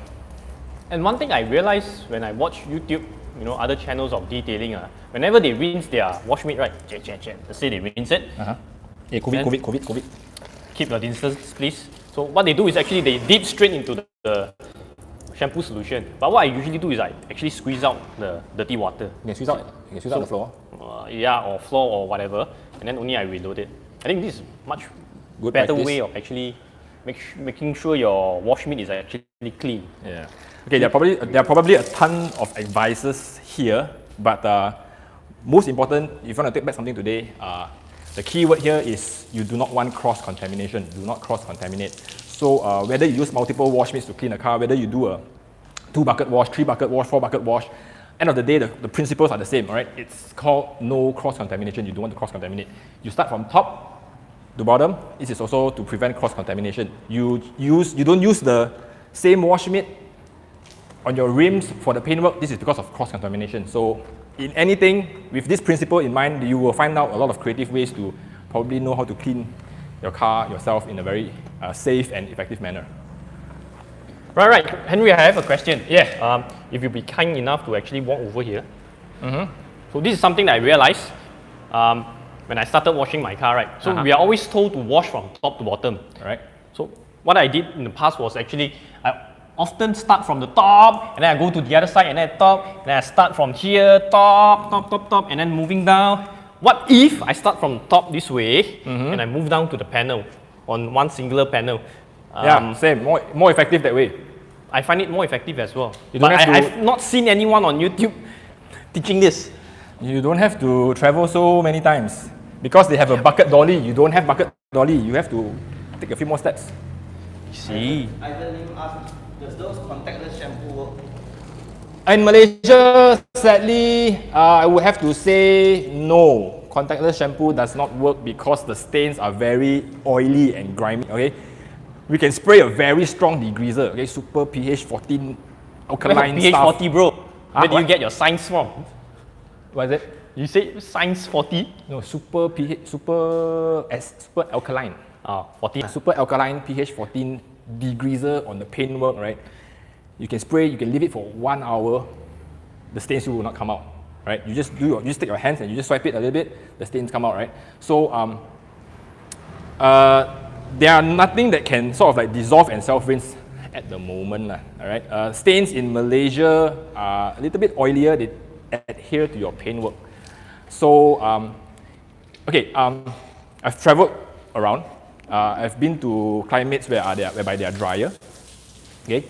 Speaker 2: And one thing I realized when I watch YouTube, other channels of detailing, whenever they rinse their wash meat, right, let's say they rinse it.
Speaker 1: Hey, COVID.
Speaker 2: Keep your distance, please. So what they do is actually they dip straight into the shampoo solution. But what I usually do is I actually squeeze out the dirty water.
Speaker 1: You can squeeze out the floor.
Speaker 2: Yeah, or floor or whatever, and then only I reload it. I think this is much better way of actually making sure your wash meat is actually clean.
Speaker 1: Yeah. Okay, there are probably a ton of advices here, but most important, if you want to take back something today, the key word here is you do not want cross-contamination. Do not cross-contaminate. So whether you use multiple wash meats to clean a car, whether you do a 2-bucket wash, 3-bucket wash, 4-bucket wash, end of the day, the principles are the same, all right? It's called no cross-contamination. You don't want to cross-contaminate. You start from top to bottom. This is also to prevent cross-contamination. You don't use the same wash meat on your rims for the paintwork. This is because of cross-contamination. So in anything, with this principle in mind, you will find out a lot of creative ways to probably know how to clean your car yourself in a very safe and effective manner.
Speaker 2: Right. Henry, I have a question. Yeah. If you'd be kind enough to actually walk over here. So this is something that I realized when I started washing my car, right? So we are always told to wash from top to bottom, right? So what I did in the past was actually, I often start from the top, and then I go to the other side, and then top, and then I start from here, top, and then moving down. What if I start from top this way, and I move down to the panel, on one singular panel?
Speaker 1: Yeah, same, more effective that way.
Speaker 2: I find it more effective as well.
Speaker 1: But
Speaker 2: I've not seen anyone on YouTube teaching this.
Speaker 1: You don't have to travel so many times. Because they have a bucket dolly, you don't have bucket dolly. You have to take a few more steps.
Speaker 2: See.
Speaker 3: Either ask, does those contactless shampoo work?
Speaker 1: In Malaysia, sadly, I would have to say no. Contactless shampoo does not work because the stains are very oily and grimy, okay? We can spray a very strong degreaser, okay? Super pH 14 alkaline
Speaker 2: pH
Speaker 1: stuff.
Speaker 2: 40, bro. Where do you get your science from?
Speaker 1: What is it?
Speaker 2: You say science 40?
Speaker 1: No, super pH, super alkaline.
Speaker 2: 40.
Speaker 1: Super alkaline pH 14 degreaser on the paintwork, right? You can spray, you can leave it for 1 hour, the stains will not come out, right? You just take your hands and you just swipe it a little bit, the stains come out, right? So there are nothing that can sort of like dissolve and self-rinse at the moment, all right? Stains in Malaysia are a little bit oilier, they adhere to your paintwork. So, I've traveled around. I've been to climates whereby they are drier. Okay,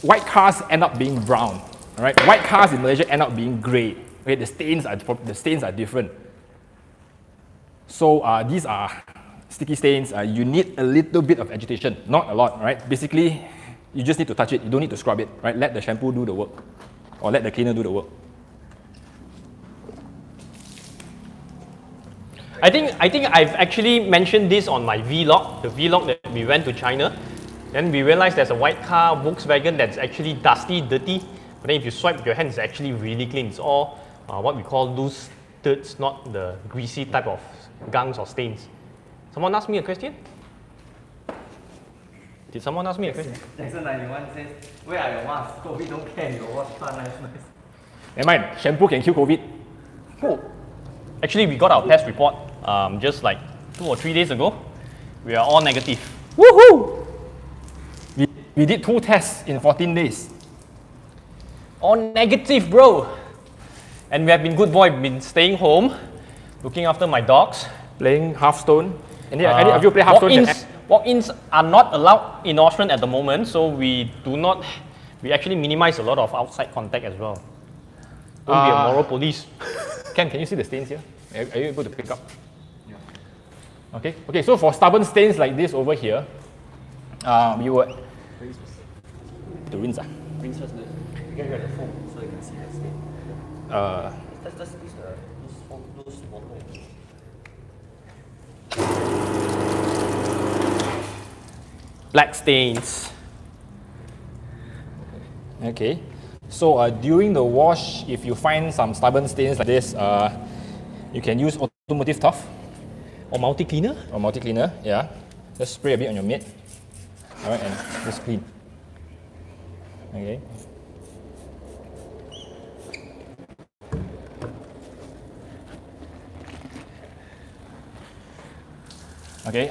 Speaker 1: white cars end up being brown. All right, white cars in Malaysia end up being grey. Okay, the stains are different. So these are sticky stains. You need a little bit of agitation, not a lot. Right? Basically, you just need to touch it. You don't need to scrub it. Right? Let the shampoo do the work, or let the cleaner do the work.
Speaker 2: I think I've actually mentioned this on my vlog, the vlog that we went to China. Then we realized there's a white car, Volkswagen, that's actually dusty, dirty. But then if you swipe your hand, it's actually really clean. It's all what we call loose dirt, not the greasy type of gunks or stains. Someone asked me a question? Did someone ask me a question?
Speaker 3: Jackson 91 says, where are your masks? COVID don't care, your wash car nice.
Speaker 1: Never mind, shampoo can kill COVID.
Speaker 2: Cool. Actually, we got our test report just like 2 or 3 days ago. We are all negative.
Speaker 1: Woohoo! We did 2 tests in 14 days.
Speaker 2: All negative, bro. And we have been good boy, been staying home, looking after my dogs.
Speaker 1: Playing Hearthstone. Any of you play Hearthstone?
Speaker 2: Walk-ins are not allowed in Auckland at the moment, so we actually minimize a lot of outside contact as well. Don't be a moral police.
Speaker 1: Ken, can you see the stains here? Are you able to pick up? Yeah. Okay, so for stubborn stains like this over here, we would... The rinse.
Speaker 3: Rinse first, get rid of the foam so you can see the stain. Let's use those bottle.
Speaker 2: Black stains.
Speaker 1: Okay, so during the wash, if you find some stubborn stains like this, you can use automotive tough.
Speaker 2: Or multi-cleaner?
Speaker 1: Or multi-cleaner, yeah. Just spray a bit on your mitt. Alright, and just clean. Okay. Okay,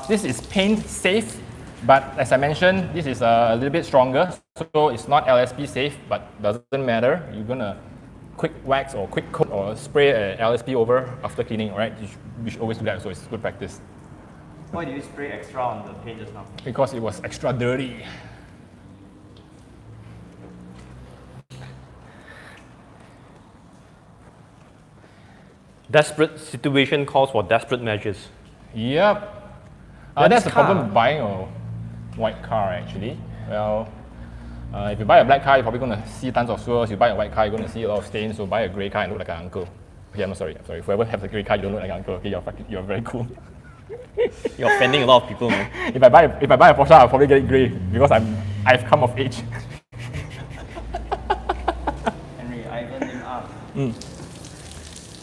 Speaker 1: this is paint safe, but as I mentioned, this is a little bit stronger, so it's not LSP safe, but doesn't matter. You're gonna quick wax or quick coat or spray a LSP over after cleaning, right? You should always do that, so it's good practice.
Speaker 3: Why do you spray extra on the paint just now?
Speaker 1: Because it was extra dirty.
Speaker 2: Desperate situation calls for desperate measures.
Speaker 1: Yep. That's the problem with buying a white car actually. Well, if you buy a black car, you're probably going to see tons of swirls. You buy a white car, you're going to see a lot of stains. So buy a grey car and look like an uncle. Okay, I'm sorry. Whoever has a grey car, you don't look like an uncle. Okay, you're very cool.
Speaker 2: You're offending a lot of people, man.
Speaker 1: If I buy a Porsche, I'll probably get it grey because I've come of age.
Speaker 3: Henry, Ivan didn't ask.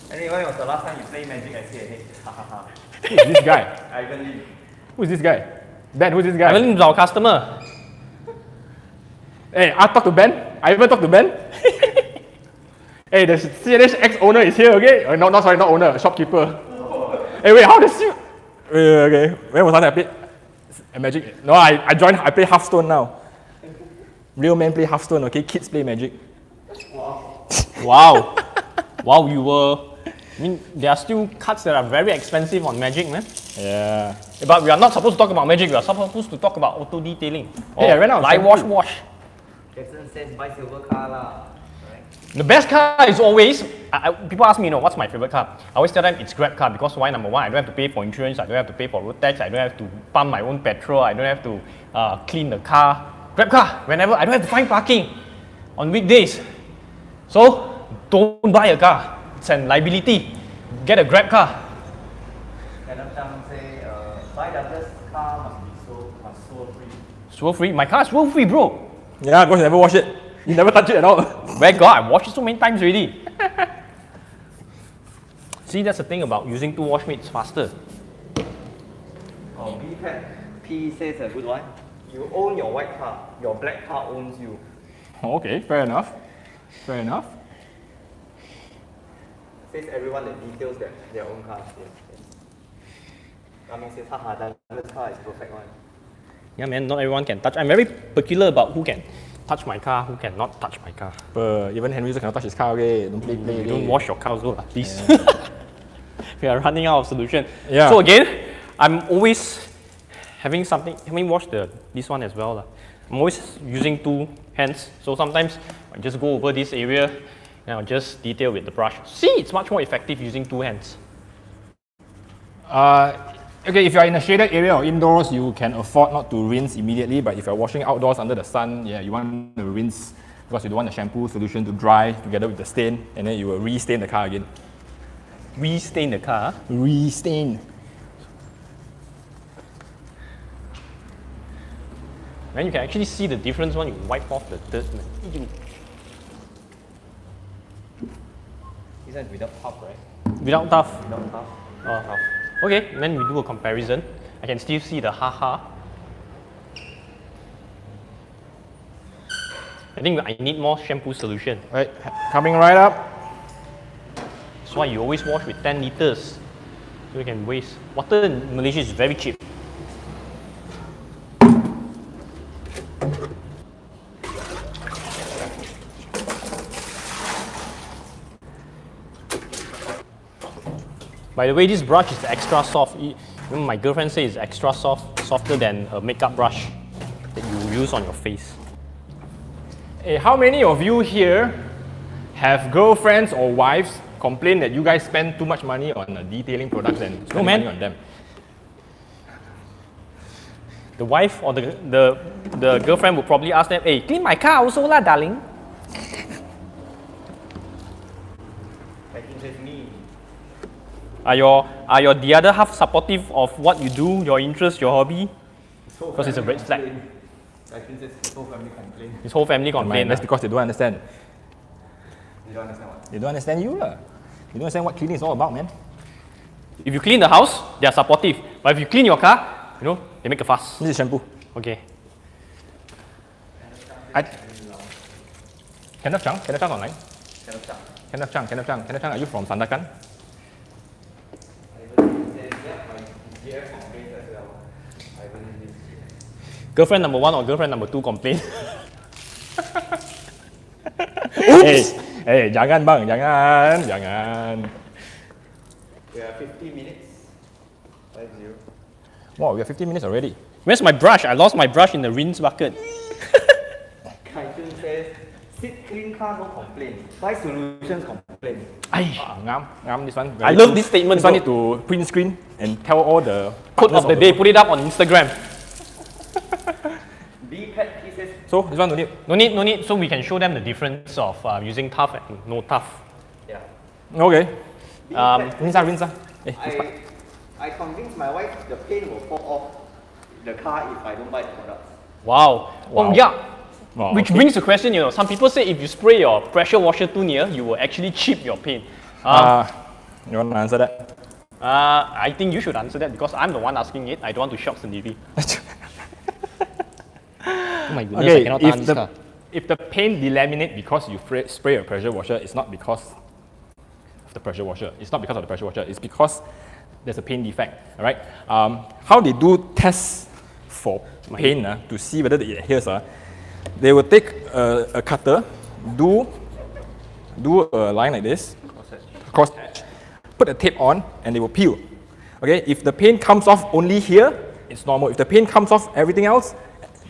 Speaker 3: Henry, when was the last time you played Magic at CAH?
Speaker 1: Who is this guy?
Speaker 3: Ivan Lim.
Speaker 1: Who is this guy? Ben, who's this guy?
Speaker 2: Ivan is our customer.
Speaker 1: Hey, I talk to Ben. I even talk to Ben. Hey, the CNH ex-owner is here, okay? Not owner, shopkeeper. Hey, wait, how does you... okay, when was I happy? Magic? No, I joined, I play Hearthstone now. Real men play Hearthstone, okay? Kids play Magic.
Speaker 2: Wow. Wow, you were... I mean, there are still cards that are very expensive on Magic, man.
Speaker 1: Yeah.
Speaker 2: But we are not supposed to talk about Magic, we are supposed to talk about auto detailing.
Speaker 1: Hey, I ran out of
Speaker 2: light wash.
Speaker 3: Jackson says buy silver car lah.
Speaker 2: The best car is always, people ask me, what's my favorite car? I always tell them it's Grab car because why? Number one, I don't have to pay for insurance, I don't have to pay for road tax, I don't have to pump my own petrol, I don't have to clean the car. Grab car, whenever, I don't have to find parking on weekdays. So, don't buy a car, it's a liability. Get a Grab car.
Speaker 3: Adam Chang say, buy Douglas car must swirl free.
Speaker 2: Swirl free? My car is swirl free, bro.
Speaker 1: Yeah, because you never wash it. You never touch it at all.
Speaker 2: Where God, I washed it so many times already. See, that's the thing about using two wash mates faster.
Speaker 3: Oh, P says a good one. You own your white car, your black car owns you.
Speaker 1: Okay, fair enough. Fair enough.
Speaker 3: Says everyone that details their own cars. Yes, yes. I mean, says, haha, Douglas car is perfect one.
Speaker 2: Yeah, man, not everyone can touch. I'm very particular about who can touch my car, who cannot touch my car.
Speaker 1: Even Henry also cannot touch his car, okay? Don't play.
Speaker 2: You don't wash your car also, please. We are running out of solution.
Speaker 1: Yeah.
Speaker 2: So again, I'm always having something, having washed this one as well. I'm always using two hands. So sometimes I just go over this area and I'll just detail with the brush. See, it's much more effective using two hands.
Speaker 1: Okay, if you're in a shaded area or indoors, you can afford not to rinse immediately, but if you're washing outdoors under the sun, yeah, you want to rinse because you don't want the shampoo solution to dry together with the stain, and then you will re-stain the car again.
Speaker 2: Re-stain the car?
Speaker 1: Re-stain.
Speaker 2: Then you can actually see the difference when you wipe off the dirt.
Speaker 3: This one without top, right?
Speaker 2: Without tough.
Speaker 3: Without top.
Speaker 2: Oh, tough. Okay, then we do a comparison. I can still see the haha. I think I need more shampoo solution.
Speaker 1: Right, coming right up.
Speaker 2: That's why you always wash with 10 liters. So you can waste. Water in Malaysia is very cheap. By the way, this brush is extra soft. Even my girlfriend says it's extra soft, softer than a makeup brush that you use on your face.
Speaker 1: Hey, how many of you here have girlfriends or wives complain that you guys spend too much money on detailing products and spend money on them?
Speaker 2: The wife or the girlfriend would probably ask them, hey, clean my car also lah, darling.
Speaker 3: I think it's me.
Speaker 2: Are your the other half supportive of what you do, your interest, your hobby? Because it's a red flag.
Speaker 3: I think it's his whole family complain.
Speaker 2: His whole family complain.
Speaker 1: That's because they don't understand.
Speaker 3: You don't understand what?
Speaker 1: They don't understand you lah. They don't understand what cleaning is all about, man.
Speaker 2: If you clean the house, they are supportive. But if you clean your car, you know, they make a fuss.
Speaker 1: This is shampoo.
Speaker 2: Okay.
Speaker 1: Kenneth Chang online. Kenneth Chang, are you from Sandakan?
Speaker 2: Girlfriend number 1 or girlfriend number 2 complain?
Speaker 1: Hey, jangan bang, jangan.
Speaker 3: We have 50 minutes. 50.
Speaker 1: Wow, we have 15 minutes already.
Speaker 2: Where's my brush? I lost my brush in the rinse bucket.
Speaker 3: Kai Jun says, sit clean car, no complaint. Buy solutions, complain.
Speaker 1: Ngam, this one.
Speaker 2: I love this statement.
Speaker 1: This one need to print screen and tell all the
Speaker 2: Quote of the day, put it up on Instagram.
Speaker 3: B-Pet, he says,
Speaker 1: So, this one no need.
Speaker 2: No need. So we can show them the difference of using tough and no tough.
Speaker 3: yeah.
Speaker 1: Okay.
Speaker 3: B-Pet,
Speaker 1: Rinse ah.
Speaker 3: I convinced my wife the paint will fall off the car if I don't buy the products.
Speaker 2: Wow. Oh
Speaker 1: Wow.
Speaker 2: yeah.
Speaker 1: Wow,
Speaker 2: Which
Speaker 1: okay.
Speaker 2: brings the question, you know, some people say if you spray your pressure washer too near, you will actually chip your paint.
Speaker 1: You want to answer that?
Speaker 2: I think you should answer that because I'm the one asking it. I don't want to shock Sandeep. Oh my goodness, I cannot tahan this car.
Speaker 1: If the paint delaminate because you spray a pressure washer, it's not because of the pressure washer. It's not because of the pressure washer. It's because there's a paint defect. All right. How they do tests for paint to see whether it adheres? They will take a cutter, do a line like this, cross hatch, put a tape on, and they will peel. Okay. If the paint comes off only here, it's normal. If the paint comes off everything else,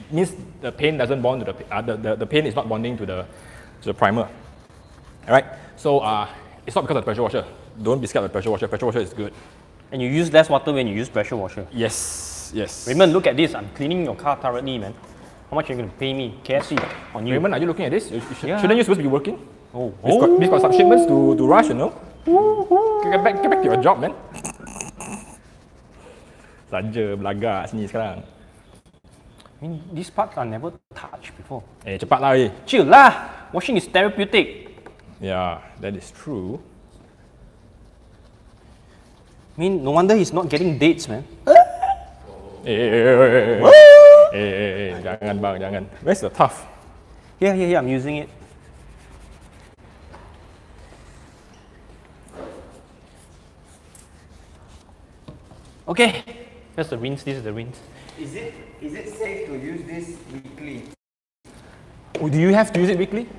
Speaker 1: means the paint doesn't bond to the paint is not bonding to the primer. All right. So it's not because of the pressure washer. Don't be scared of the pressure washer. Pressure washer is good.
Speaker 2: And you use less water when you use pressure washer.
Speaker 1: Yes.
Speaker 2: Raymond, look at this. I'm cleaning your car thoroughly, man. How much are you going to pay me? KFC on you.
Speaker 1: Raymond, are you looking at this?
Speaker 2: Yeah.
Speaker 1: Shouldn't you supposed to be working?
Speaker 2: Oh.
Speaker 1: We've got some shipments to rush, you know. Get back to your job, man. Saja belagak sini sekarang.
Speaker 2: I mean, these parts are never touched before.
Speaker 1: Cepat lah.
Speaker 2: Chill lah. Washing is therapeutic.
Speaker 1: Yeah, that is true.
Speaker 2: I mean, no wonder he's not getting dates, man.
Speaker 1: Jangan bang, jangan. Where's the tough?
Speaker 2: Yeah, I'm using it. Okay, that's the rinse. This is the rinse.
Speaker 3: Is it safe to use this weekly?
Speaker 1: Do you have to use it weekly?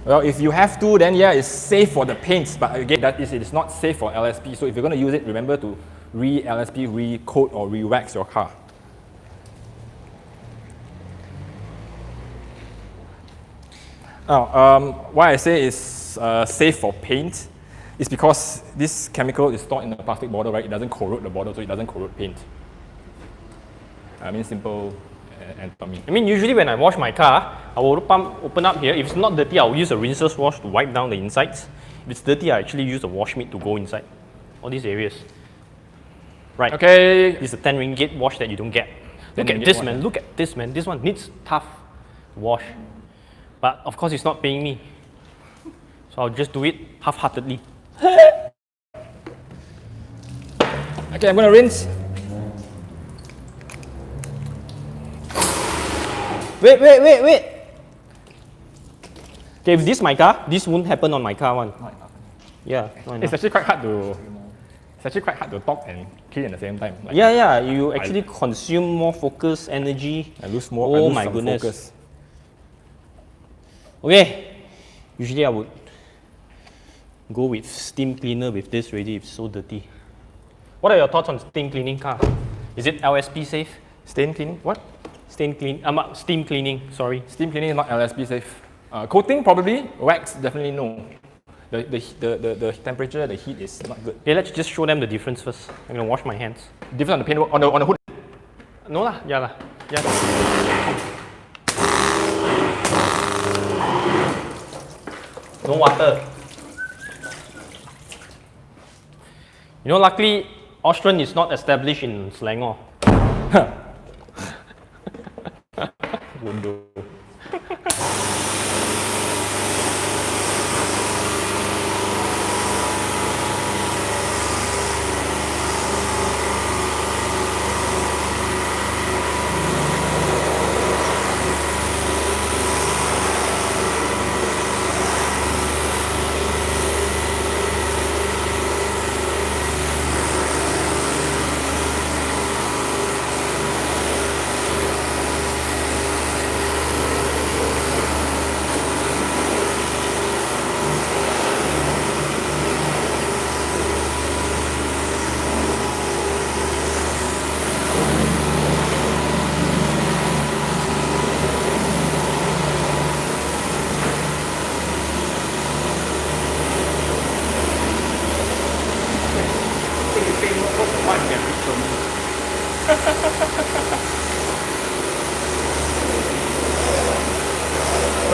Speaker 1: Well, if you have to, then yeah, it's safe for the paints. But again, it is not safe for LSP. So if you're going to use it, remember to re-LSP, re-coat or re-wax your car. Now, why I say it's safe for paint is because this chemical is stored in a plastic bottle, right? It doesn't corrode the bottle, so it doesn't corrode paint. I mean, simple anatomy.
Speaker 2: I mean, usually when I wash my car, I will open up here. If it's not dirty, I will use a rinser's wash to wipe down the insides. If it's dirty, I actually use a wash mitt to go inside. All these areas. Right.
Speaker 1: Okay.
Speaker 2: This is a 10 ringgit wash that you don't get. Look at this, man. Look at this, man. This one needs tough wash. But of course, it's not paying me. So I'll just do it half-heartedly.
Speaker 1: Okay, I'm going to rinse.
Speaker 2: Wait. Okay, if this is my car, this won't happen on my car one. Yeah.
Speaker 1: It's actually quite hard to talk and clean at the same time. Like,
Speaker 2: Yeah. You actually consume more focus, energy.
Speaker 1: I lose more.
Speaker 2: Oh
Speaker 1: I lose
Speaker 2: my
Speaker 1: some
Speaker 2: goodness.
Speaker 1: Focus.
Speaker 2: Okay. Usually I would go with steam cleaner with this already. It's so dirty. What are your thoughts on steam cleaning car? Is it LSP safe?
Speaker 1: Stain cleaning? What?
Speaker 2: Steam cleaning. Sorry.
Speaker 1: Steam cleaning is not LSP safe. Coating probably. Wax definitely no. The temperature, the heat is not good.
Speaker 2: Okay, let's just show them the difference first. I'm gonna wash my hands.
Speaker 1: Different on the paintwork on the hood.
Speaker 2: No lah, yeah lah. Yeah. No water. You know, luckily, Austrian is not established in Selangor.
Speaker 1: Bodoh.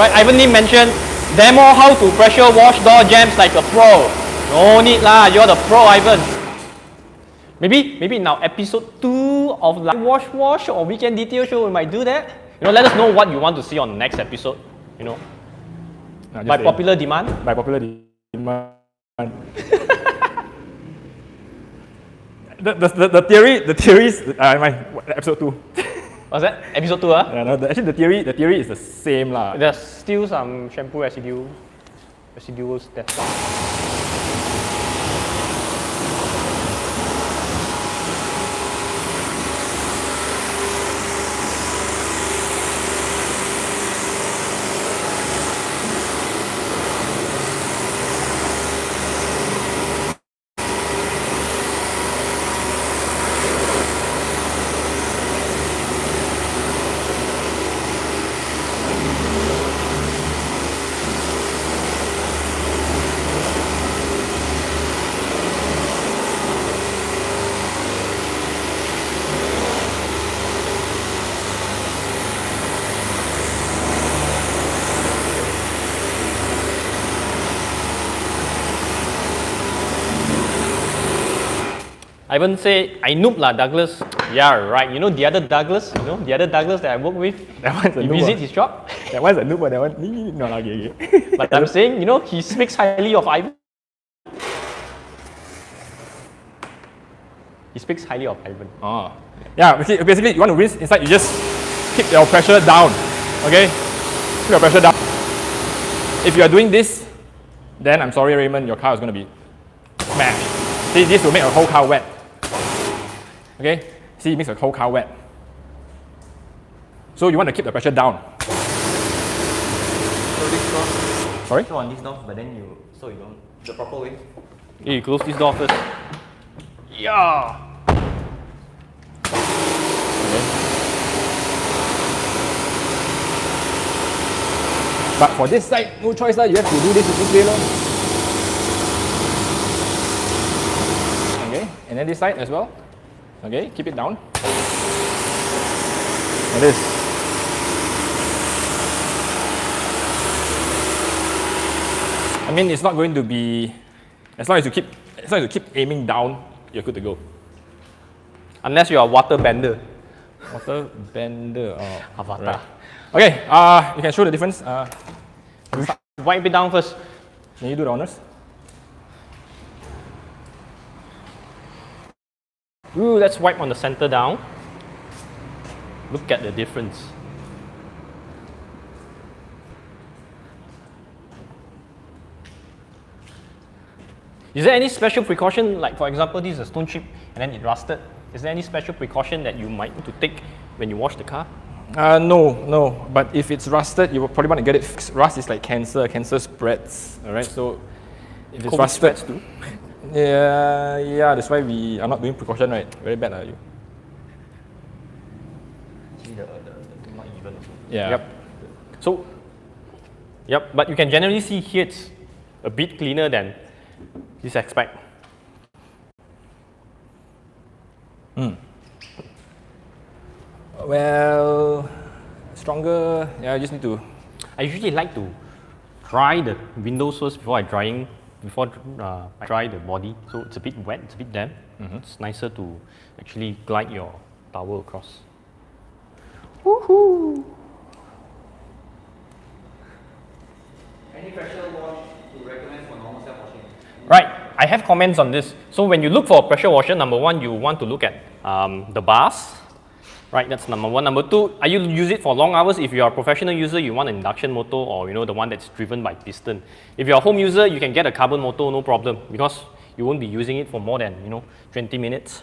Speaker 2: Right, Ivan Lim mentioned, demo how to pressure wash door jams like a pro. No need lah, you're the pro, Ivan. Maybe now episode 2 of Live Wash or Weekend Detail Show, we might do that. You know, let us know what you want to see on the next episode. You know, by popular demand.
Speaker 1: By popular demand. the theories, episode 2.
Speaker 2: What's that? Episode 2, huh?
Speaker 1: Yeah, no, actually the theory is the same lah.
Speaker 2: There's still some shampoo residuals there. Ivan say, I noob lah, Douglas. Yeah, right. You know the other Douglas? You know the other Douglas that I work with?
Speaker 1: That one's a
Speaker 2: you
Speaker 1: noob.
Speaker 2: visit his shop?
Speaker 1: That one's a noob, but that one, no, okay.
Speaker 2: But I'm saying, you know, he speaks highly of Ivan. He speaks highly of Ivan.
Speaker 1: Oh. Yeah, basically you want to rinse inside, you just keep your pressure down. Okay? Keep your pressure down. If you are doing this, then I'm sorry, Raymond, your car is going to be smashed. See, this will make a whole car wet. Okay? See, it makes a whole car wet. So you want to keep the pressure down.
Speaker 3: So this door.
Speaker 1: Sorry?
Speaker 3: So on this door, but then you don't the proper way.
Speaker 2: Hey, you close this door first. Yeah.
Speaker 1: Okay. But for this side, no choice lah. You have to do this way lor. Okay, and then this side as well. Okay, keep it down. Like this. I mean, it's not going to be, as long as you keep aiming down, you're good to go.
Speaker 2: Unless you're a water bender.
Speaker 1: Water bender. Oh,
Speaker 2: Avatar.
Speaker 1: right. Okay, you can show the difference.
Speaker 2: Wipe it down first.
Speaker 1: Can you do the honors?
Speaker 2: Ooh, let's wipe on the center down. Look at the difference. Is there any special precaution, like for example, this is a stone chip and then it rusted? Is there any special precaution that you might need to take when you wash the car?
Speaker 1: No. But if it's rusted, you will probably want to get it fixed. Rust is like cancer. Cancer spreads. All right. So if it's
Speaker 2: COVID
Speaker 1: rusted,
Speaker 2: spreads too?
Speaker 1: yeah. That's why we are not doing precaution, right? Very bad, are you?
Speaker 3: Actually, the not even.
Speaker 1: Yeah.
Speaker 2: Yep. So, yep. But you can generally see here it's a bit cleaner than this aspect.
Speaker 1: Well, stronger. Yeah, I just need to.
Speaker 2: I usually like to dry the windows first before I dry the body. So it's a bit wet, it's a bit damp. It's nicer to actually glide your towel across. Woohoo!
Speaker 3: Any pressure wash to recommend for normal self-washing?
Speaker 2: Right, I have comments on this. So when you look for a pressure washer, number one, you want to look at the bars. Right, that's number one. Number two, you use it for long hours. If you are a professional user, you want an induction motor or the one that's driven by piston. If you're a home user, you can get a carbon motor, no problem, because you won't be using it for more than 20 minutes.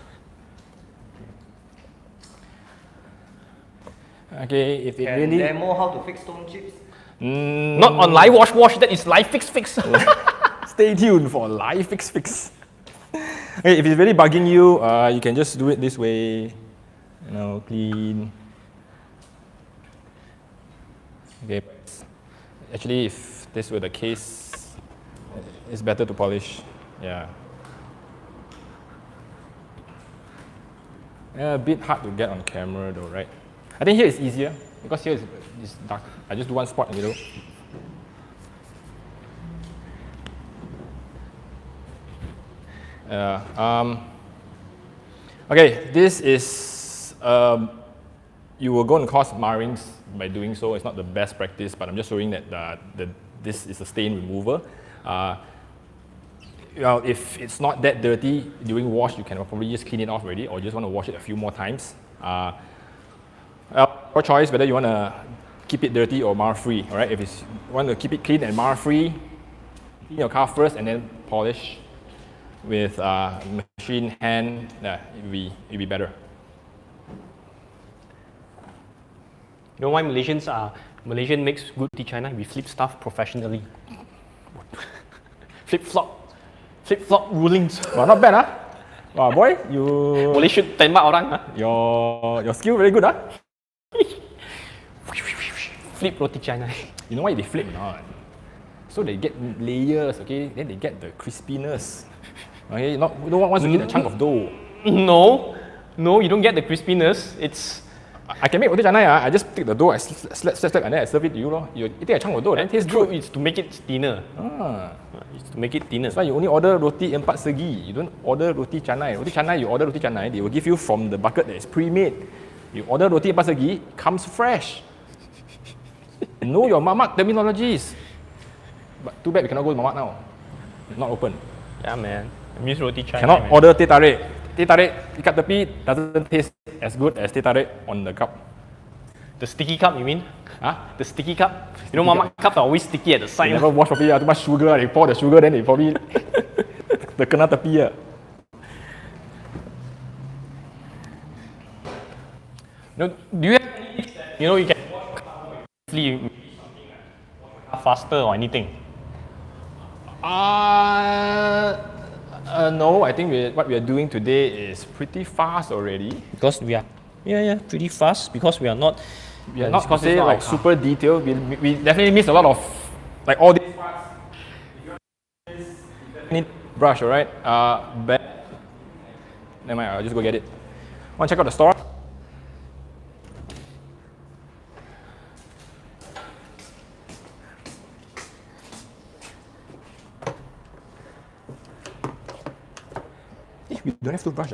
Speaker 1: Okay, if it
Speaker 3: Can
Speaker 1: really.
Speaker 3: demo how to fix stone chips?
Speaker 2: Not on live wash, that is live fix.
Speaker 1: Stay tuned for live fix. Okay, if it's really bugging you, you can just do it this way. Clean. Okay. Actually, if this were the case, it's better to polish. Yeah. Yeah, a bit hard to get on camera though, right? I think here is easier because here is dark. I just do one spot in the middle. Okay, this is, you will go and cause marrings by doing so. It's not the best practice, but I'm just showing that this is a stain remover. Well, if it's not that dirty during wash, you can probably just clean it off already, or just want to wash it a few more times. Your choice whether you want to keep it dirty or mar-free. All right, if you want to keep it clean and mar-free, clean your car first and then polish with machine hand. It'll be better.
Speaker 2: You know why Malaysian makes good tea China? We flip stuff professionally. Flip-flop rulings.
Speaker 1: Well, not bad, huh? Wow, boy, you...
Speaker 2: Boleh shoot tembak orang, huh?
Speaker 1: Your skill very good, huh?
Speaker 2: Flip roti China.
Speaker 1: You know why they flip or not? So they get layers, okay? Then they get the crispiness. Okay, no one wants to eat a chunk of dough.
Speaker 2: No, you don't get the crispiness. It's...
Speaker 1: I can make roti canai. I just take the dough, I slap, and then I serve it to you. You take a chunk of dough, then it tastes good.
Speaker 2: It's to make it thinner. It's to make it thinner.
Speaker 1: That's why you only order roti empat segi. You don't order roti canai. Roti canai, you order roti canai, they will give you from the bucket that is pre-made. You order roti empat segi, it comes fresh. Know your mamak terminologies. But too bad we cannot go to mamak now. It's not open.
Speaker 2: Yeah, man. I miss roti China.
Speaker 1: Cannot
Speaker 2: man.
Speaker 1: order teh tarik. Teh tarik ikat tepi doesn't taste as good as teh tarik on the cup.
Speaker 2: The sticky cup, you mean?
Speaker 1: Huh?
Speaker 2: The sticky cup? You know, mamak cups are always sticky at the
Speaker 1: They
Speaker 2: side.
Speaker 1: never wash properly. Too much sugar. They pour the sugar, then they probably the kena tepi.
Speaker 2: No, do you have any tips that, you can faster or anything?
Speaker 1: No, I think what we are doing today is pretty fast already.
Speaker 2: Because we are pretty fast because we are not
Speaker 1: not say like super detailed. We definitely miss a lot of like all these parts. Need brush, alright? But never mind, I'll just go get it. Want to check out the store? We don't have toothbrush.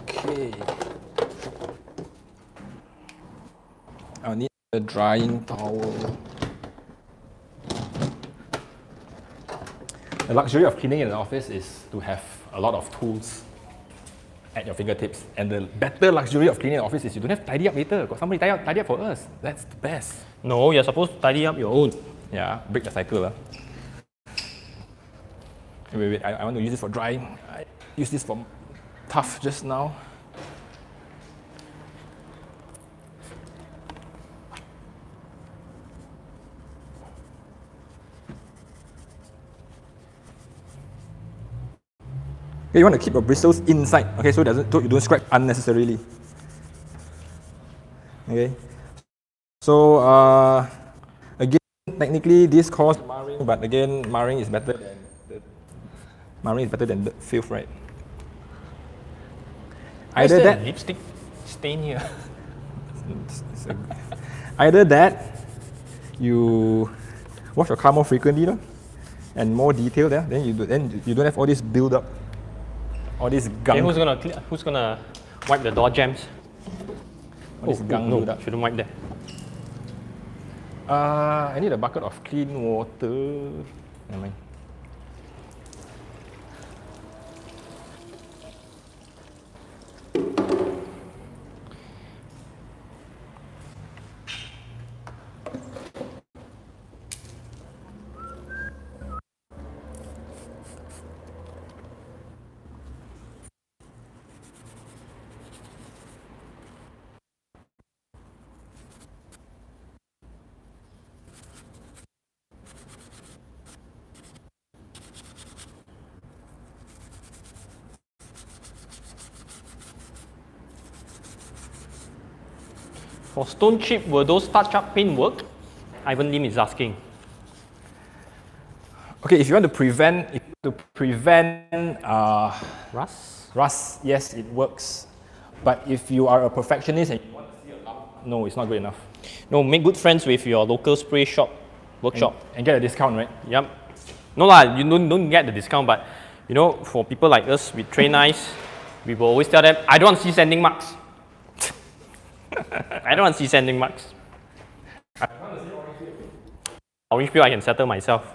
Speaker 1: Okay. I'll need a drying towel. The luxury of cleaning in an office is to have a lot of tools at your fingertips. And the better luxury of cleaning an office is you don't have to tidy up later. Got somebody tidy up for us. That's the best.
Speaker 2: No, you're supposed to tidy up your own.
Speaker 1: Yeah, break the cycle. Wait, I want to use this for drying. I use this for tough just now. Okay, you want to keep your bristles inside, okay, so you don't scratch unnecessarily. Okay, so again, technically this caused marring, but again, marring is better than the filth, right? Either that
Speaker 2: lipstick stain here.
Speaker 1: Either that, you wash your car more frequently, and more detailed, then you don't have all this build up, all this gunk.
Speaker 2: Okay, who's gonna wipe the door jams?
Speaker 1: All this gunk
Speaker 2: no,
Speaker 1: build up.
Speaker 2: shouldn't wipe that.
Speaker 1: I need a bucket of clean water. Never mind.
Speaker 2: For stone chip, will those touch-up paint work? Ivan Lim is asking.
Speaker 1: Okay, if you want to prevent rust, yes, it works. But if you are a perfectionist and you want to see a lump, no, it's not good enough.
Speaker 2: No, make good friends with your local spray shop workshop.
Speaker 1: And get a discount, right?
Speaker 2: Yep. No lah, you don't get the discount, but you know, for people like us, we train nice, we will always tell them, I don't want to see sending marks. I don't want to see sending marks. Orange peel I can settle myself.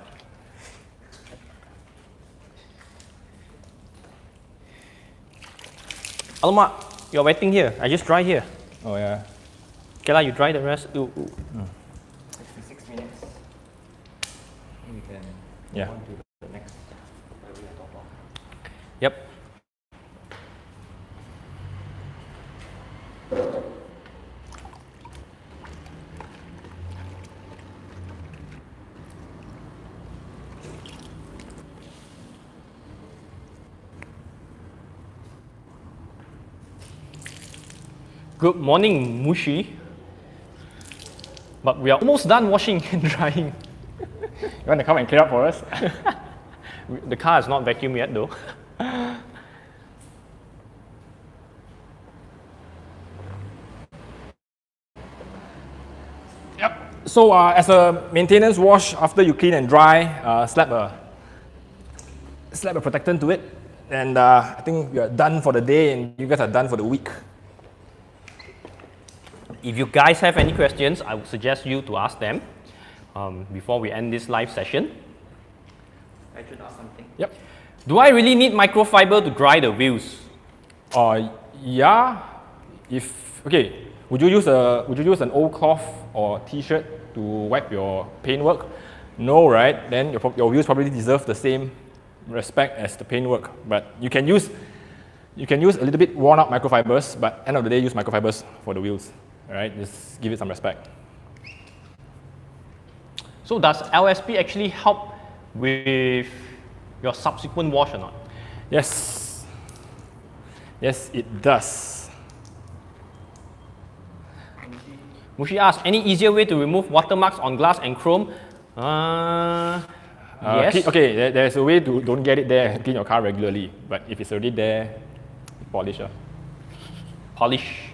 Speaker 2: Alamak, you're wetting here. I just dry here.
Speaker 1: Oh yeah.
Speaker 2: Okay lah, you dry the rest. Ooh.
Speaker 3: 66 minutes. We can
Speaker 1: Yeah.
Speaker 3: move on to the next whatever we talk about.
Speaker 2: Yep. Good morning, Mushi. But we are almost done washing and drying.
Speaker 1: You want to come and clear up for us?
Speaker 2: The car is not vacuumed yet though.
Speaker 1: Yep. So as a maintenance wash, after you clean and dry, slap a protectant to it, and I think we are done for the day, and you guys are done for the week.
Speaker 2: If you guys have any questions, I would suggest you to ask them before we end this live session.
Speaker 3: I should ask something.
Speaker 1: Yep.
Speaker 2: Do I really need microfiber to dry the wheels?
Speaker 1: Yeah. Would you use an old cloth or T-shirt to wipe your paintwork? No, right? Then your wheels probably deserve the same respect as the paintwork. But you can use a little bit worn out microfibers, but end of the day, use microfibers for the wheels. All right, just give it some respect.
Speaker 2: So does LSP actually help with your subsequent wash or not?
Speaker 1: Yes. Yes, it does.
Speaker 2: Mushi asked, any easier way to remove watermarks on glass and chrome? Yes.
Speaker 1: Okay, there's a way to don't get it there, clean your car regularly. But if it's already there, polish.
Speaker 2: Polish.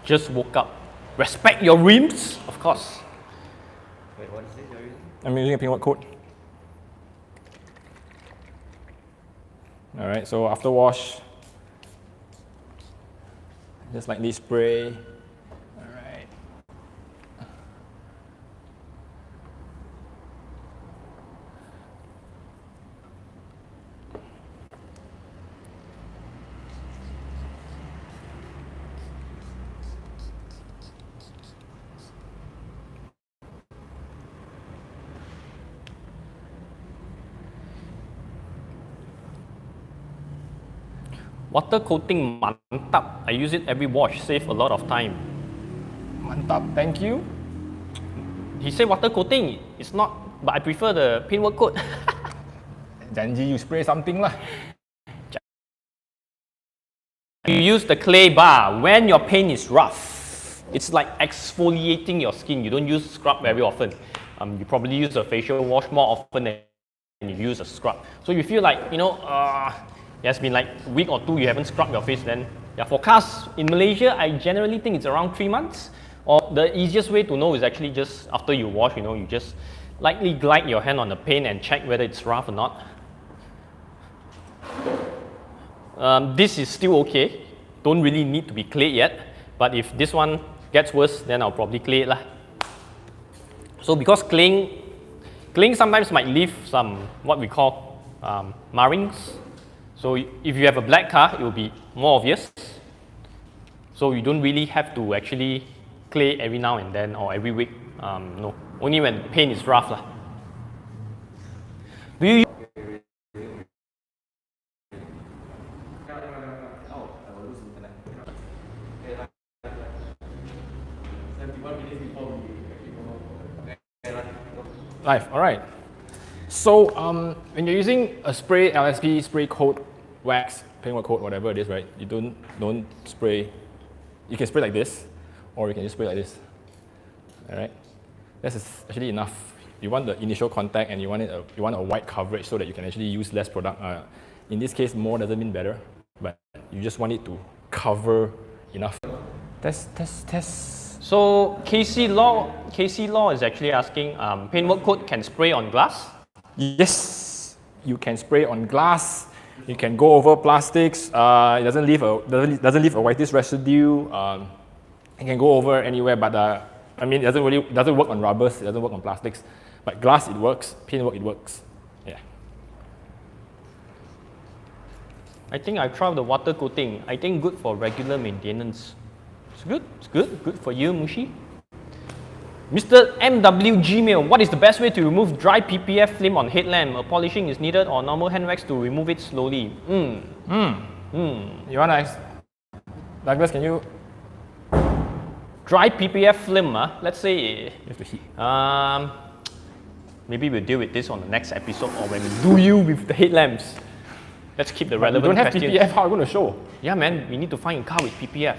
Speaker 2: Just woke up. Respect your rims, of course.
Speaker 3: Wait, what is this you're using?
Speaker 1: I'm using a paintwork coat. All right, so after wash, just lightly spray. All right.
Speaker 2: Water coating mantap. I use it every wash, save a lot of time.
Speaker 1: Mantap, thank you.
Speaker 2: He said water coating. It's not, but I prefer the paintwork coat.
Speaker 1: Janji, you spray something lah.
Speaker 2: You use the clay bar when your paint is rough. It's like exfoliating your skin. You don't use scrub very often. You probably use a facial wash more often than you use a scrub. So you feel like, it has been like a week or two you haven't scrubbed your face, then yeah, for cars in Malaysia, I generally think it's around 3 months. Or the easiest way to know is actually just after you wash, you just lightly glide your hand on the paint and check whether it's rough or not. This is still okay. Don't really need to be clayed yet. But if this one gets worse, then I'll probably clay it lah. So because claying sometimes might leave some what we call markings. So if you have a black car, it will be more obvious. So you don't really have to actually clay every now and then or every week. No, only when paint is rough lah. Do you?
Speaker 1: Live, all right. So when you're using a spray, LSP, spray coat, wax, paintwork coat, whatever it is, right? You don't spray. You can spray like this, or you can just spray like this. All right. This is actually enough. You want the initial contact, and you want a wide coverage so that you can actually use less product. In this case, more doesn't mean better, but you just want it to cover enough. Test.
Speaker 2: So KC Law is actually asking, paintwork coat can spray on glass?
Speaker 1: Yes, you can spray on glass. You can go over plastics. It doesn't leave a whitish residue. It can go over anywhere, but I mean, it doesn't work on rubbers. It doesn't work on plastics. But glass, it works. Paintwork, it works. Yeah.
Speaker 2: I think I tried the water coating. I think good for regular maintenance. It's good. It's good. Good for you, Mushi. Mr. MW Gmail, what is the best way to remove dry PPF film on headlamp? A polishing is needed or normal hand wax to remove it slowly?
Speaker 1: You want to Douglas, can you?
Speaker 2: Dry PPF film, let's say,
Speaker 1: You have to heat.
Speaker 2: maybe we'll deal with this on the next episode or when we do you with the headlamps. Let's keep the
Speaker 1: You
Speaker 2: relevant
Speaker 1: don't have
Speaker 2: questions.
Speaker 1: PPF, how are you going to show?
Speaker 2: Yeah, man, we need to find a car with PPF.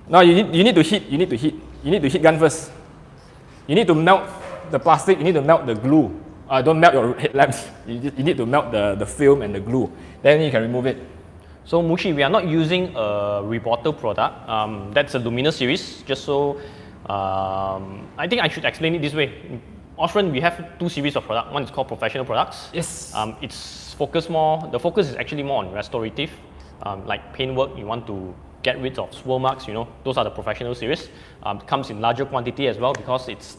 Speaker 1: No, you need to heat. You need to heat. You need to heat gun first. You need to melt the plastic. You need to melt the glue. Don't melt your headlamps. You need to melt the film and the glue. Then you can remove it.
Speaker 2: So Mushi, we are not using a rebottle product. That's a Luminous series. Just so, I think I should explain it this way. In Osram, we have two series of product. One is called professional products.
Speaker 1: Yes.
Speaker 2: It's focused more. The focus is actually more on restorative, like paintwork. You want to get rid of swirl marks. You know, those are the professional series. Comes in larger quantity as well because it's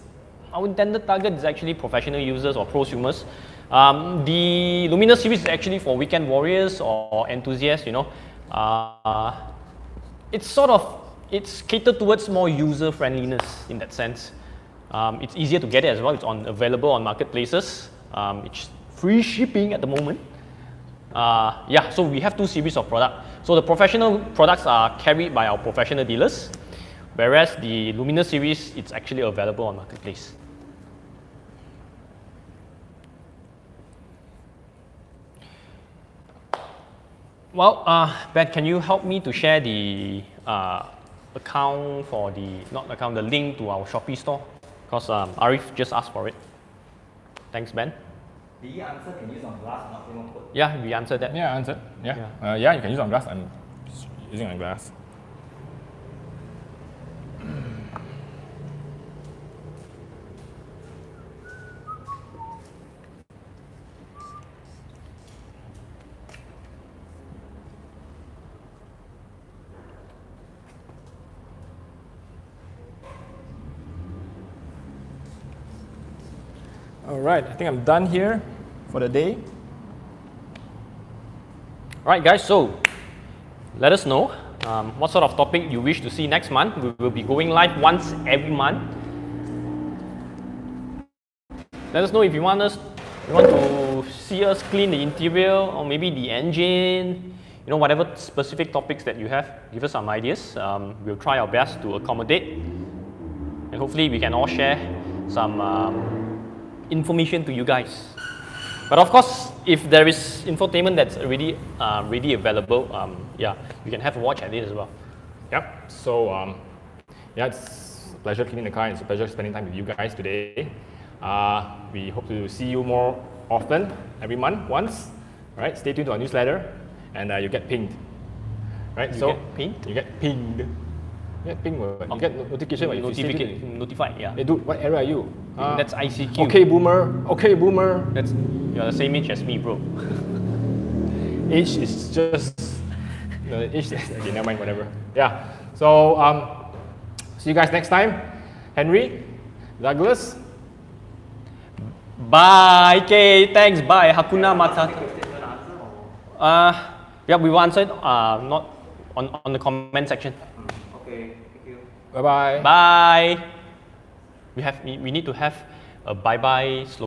Speaker 2: our intended target is actually professional users or prosumers. The Luminous series is actually for weekend warriors or enthusiasts, you know. It's catered towards more user friendliness in that sense. It's easier to get it as well. It's available on marketplaces. It's free shipping at the moment. Yeah, so we have two series of product. So the professional products are carried by our professional dealers, whereas the Luminous series, it's actually available on marketplace. Well, Ben, can you help me to share the account for the link to our Shopee store? Because Arif just asked for it. Thanks, Ben.
Speaker 3: Did you answer can use on glass, not film coat?
Speaker 2: Yeah, we answered that.
Speaker 1: Yeah, answered. Yeah. Yeah, you can use on glass. I'm using on glass. All right, I think I'm done here for the day.
Speaker 2: Alright guys, so let us know what sort of topic you wish to see next month. We will be going live once every month. Let us know if you want to see us clean the interior or maybe the engine, you know, whatever specific topics that you have, give us some ideas. We'll try our best to accommodate and hopefully we can all share some information to you guys. But of course, if there is infotainment that's already ready available, yeah, you can have a watch at it as well.
Speaker 1: Yep. So yeah, it's a pleasure cleaning the car. It's a pleasure spending time with you guys today. We hope to see you more often, every month, once. All right. Stay tuned to our newsletter, and you get pinged. Right.
Speaker 2: You
Speaker 1: so
Speaker 2: get pinged?
Speaker 1: You get pinged. You get pinged. You get notification. If you stay tuned.
Speaker 2: Notified. Yeah.
Speaker 1: Hey, dude, what era are you?
Speaker 2: That's ICQ.
Speaker 1: Okay, boomer. Okay, boomer.
Speaker 2: You're the same age as me, bro.
Speaker 1: Age is just age. Okay, never mind. Whatever. Yeah. So see you guys next time. Henry, Douglas.
Speaker 2: Bye. Okay. Thanks. Bye. Hakuna Matata. Yeah, we will answer it. Not on the comment section.
Speaker 3: Okay, thank you.
Speaker 1: Bye bye.
Speaker 2: Bye. We need to have a bye bye slogan.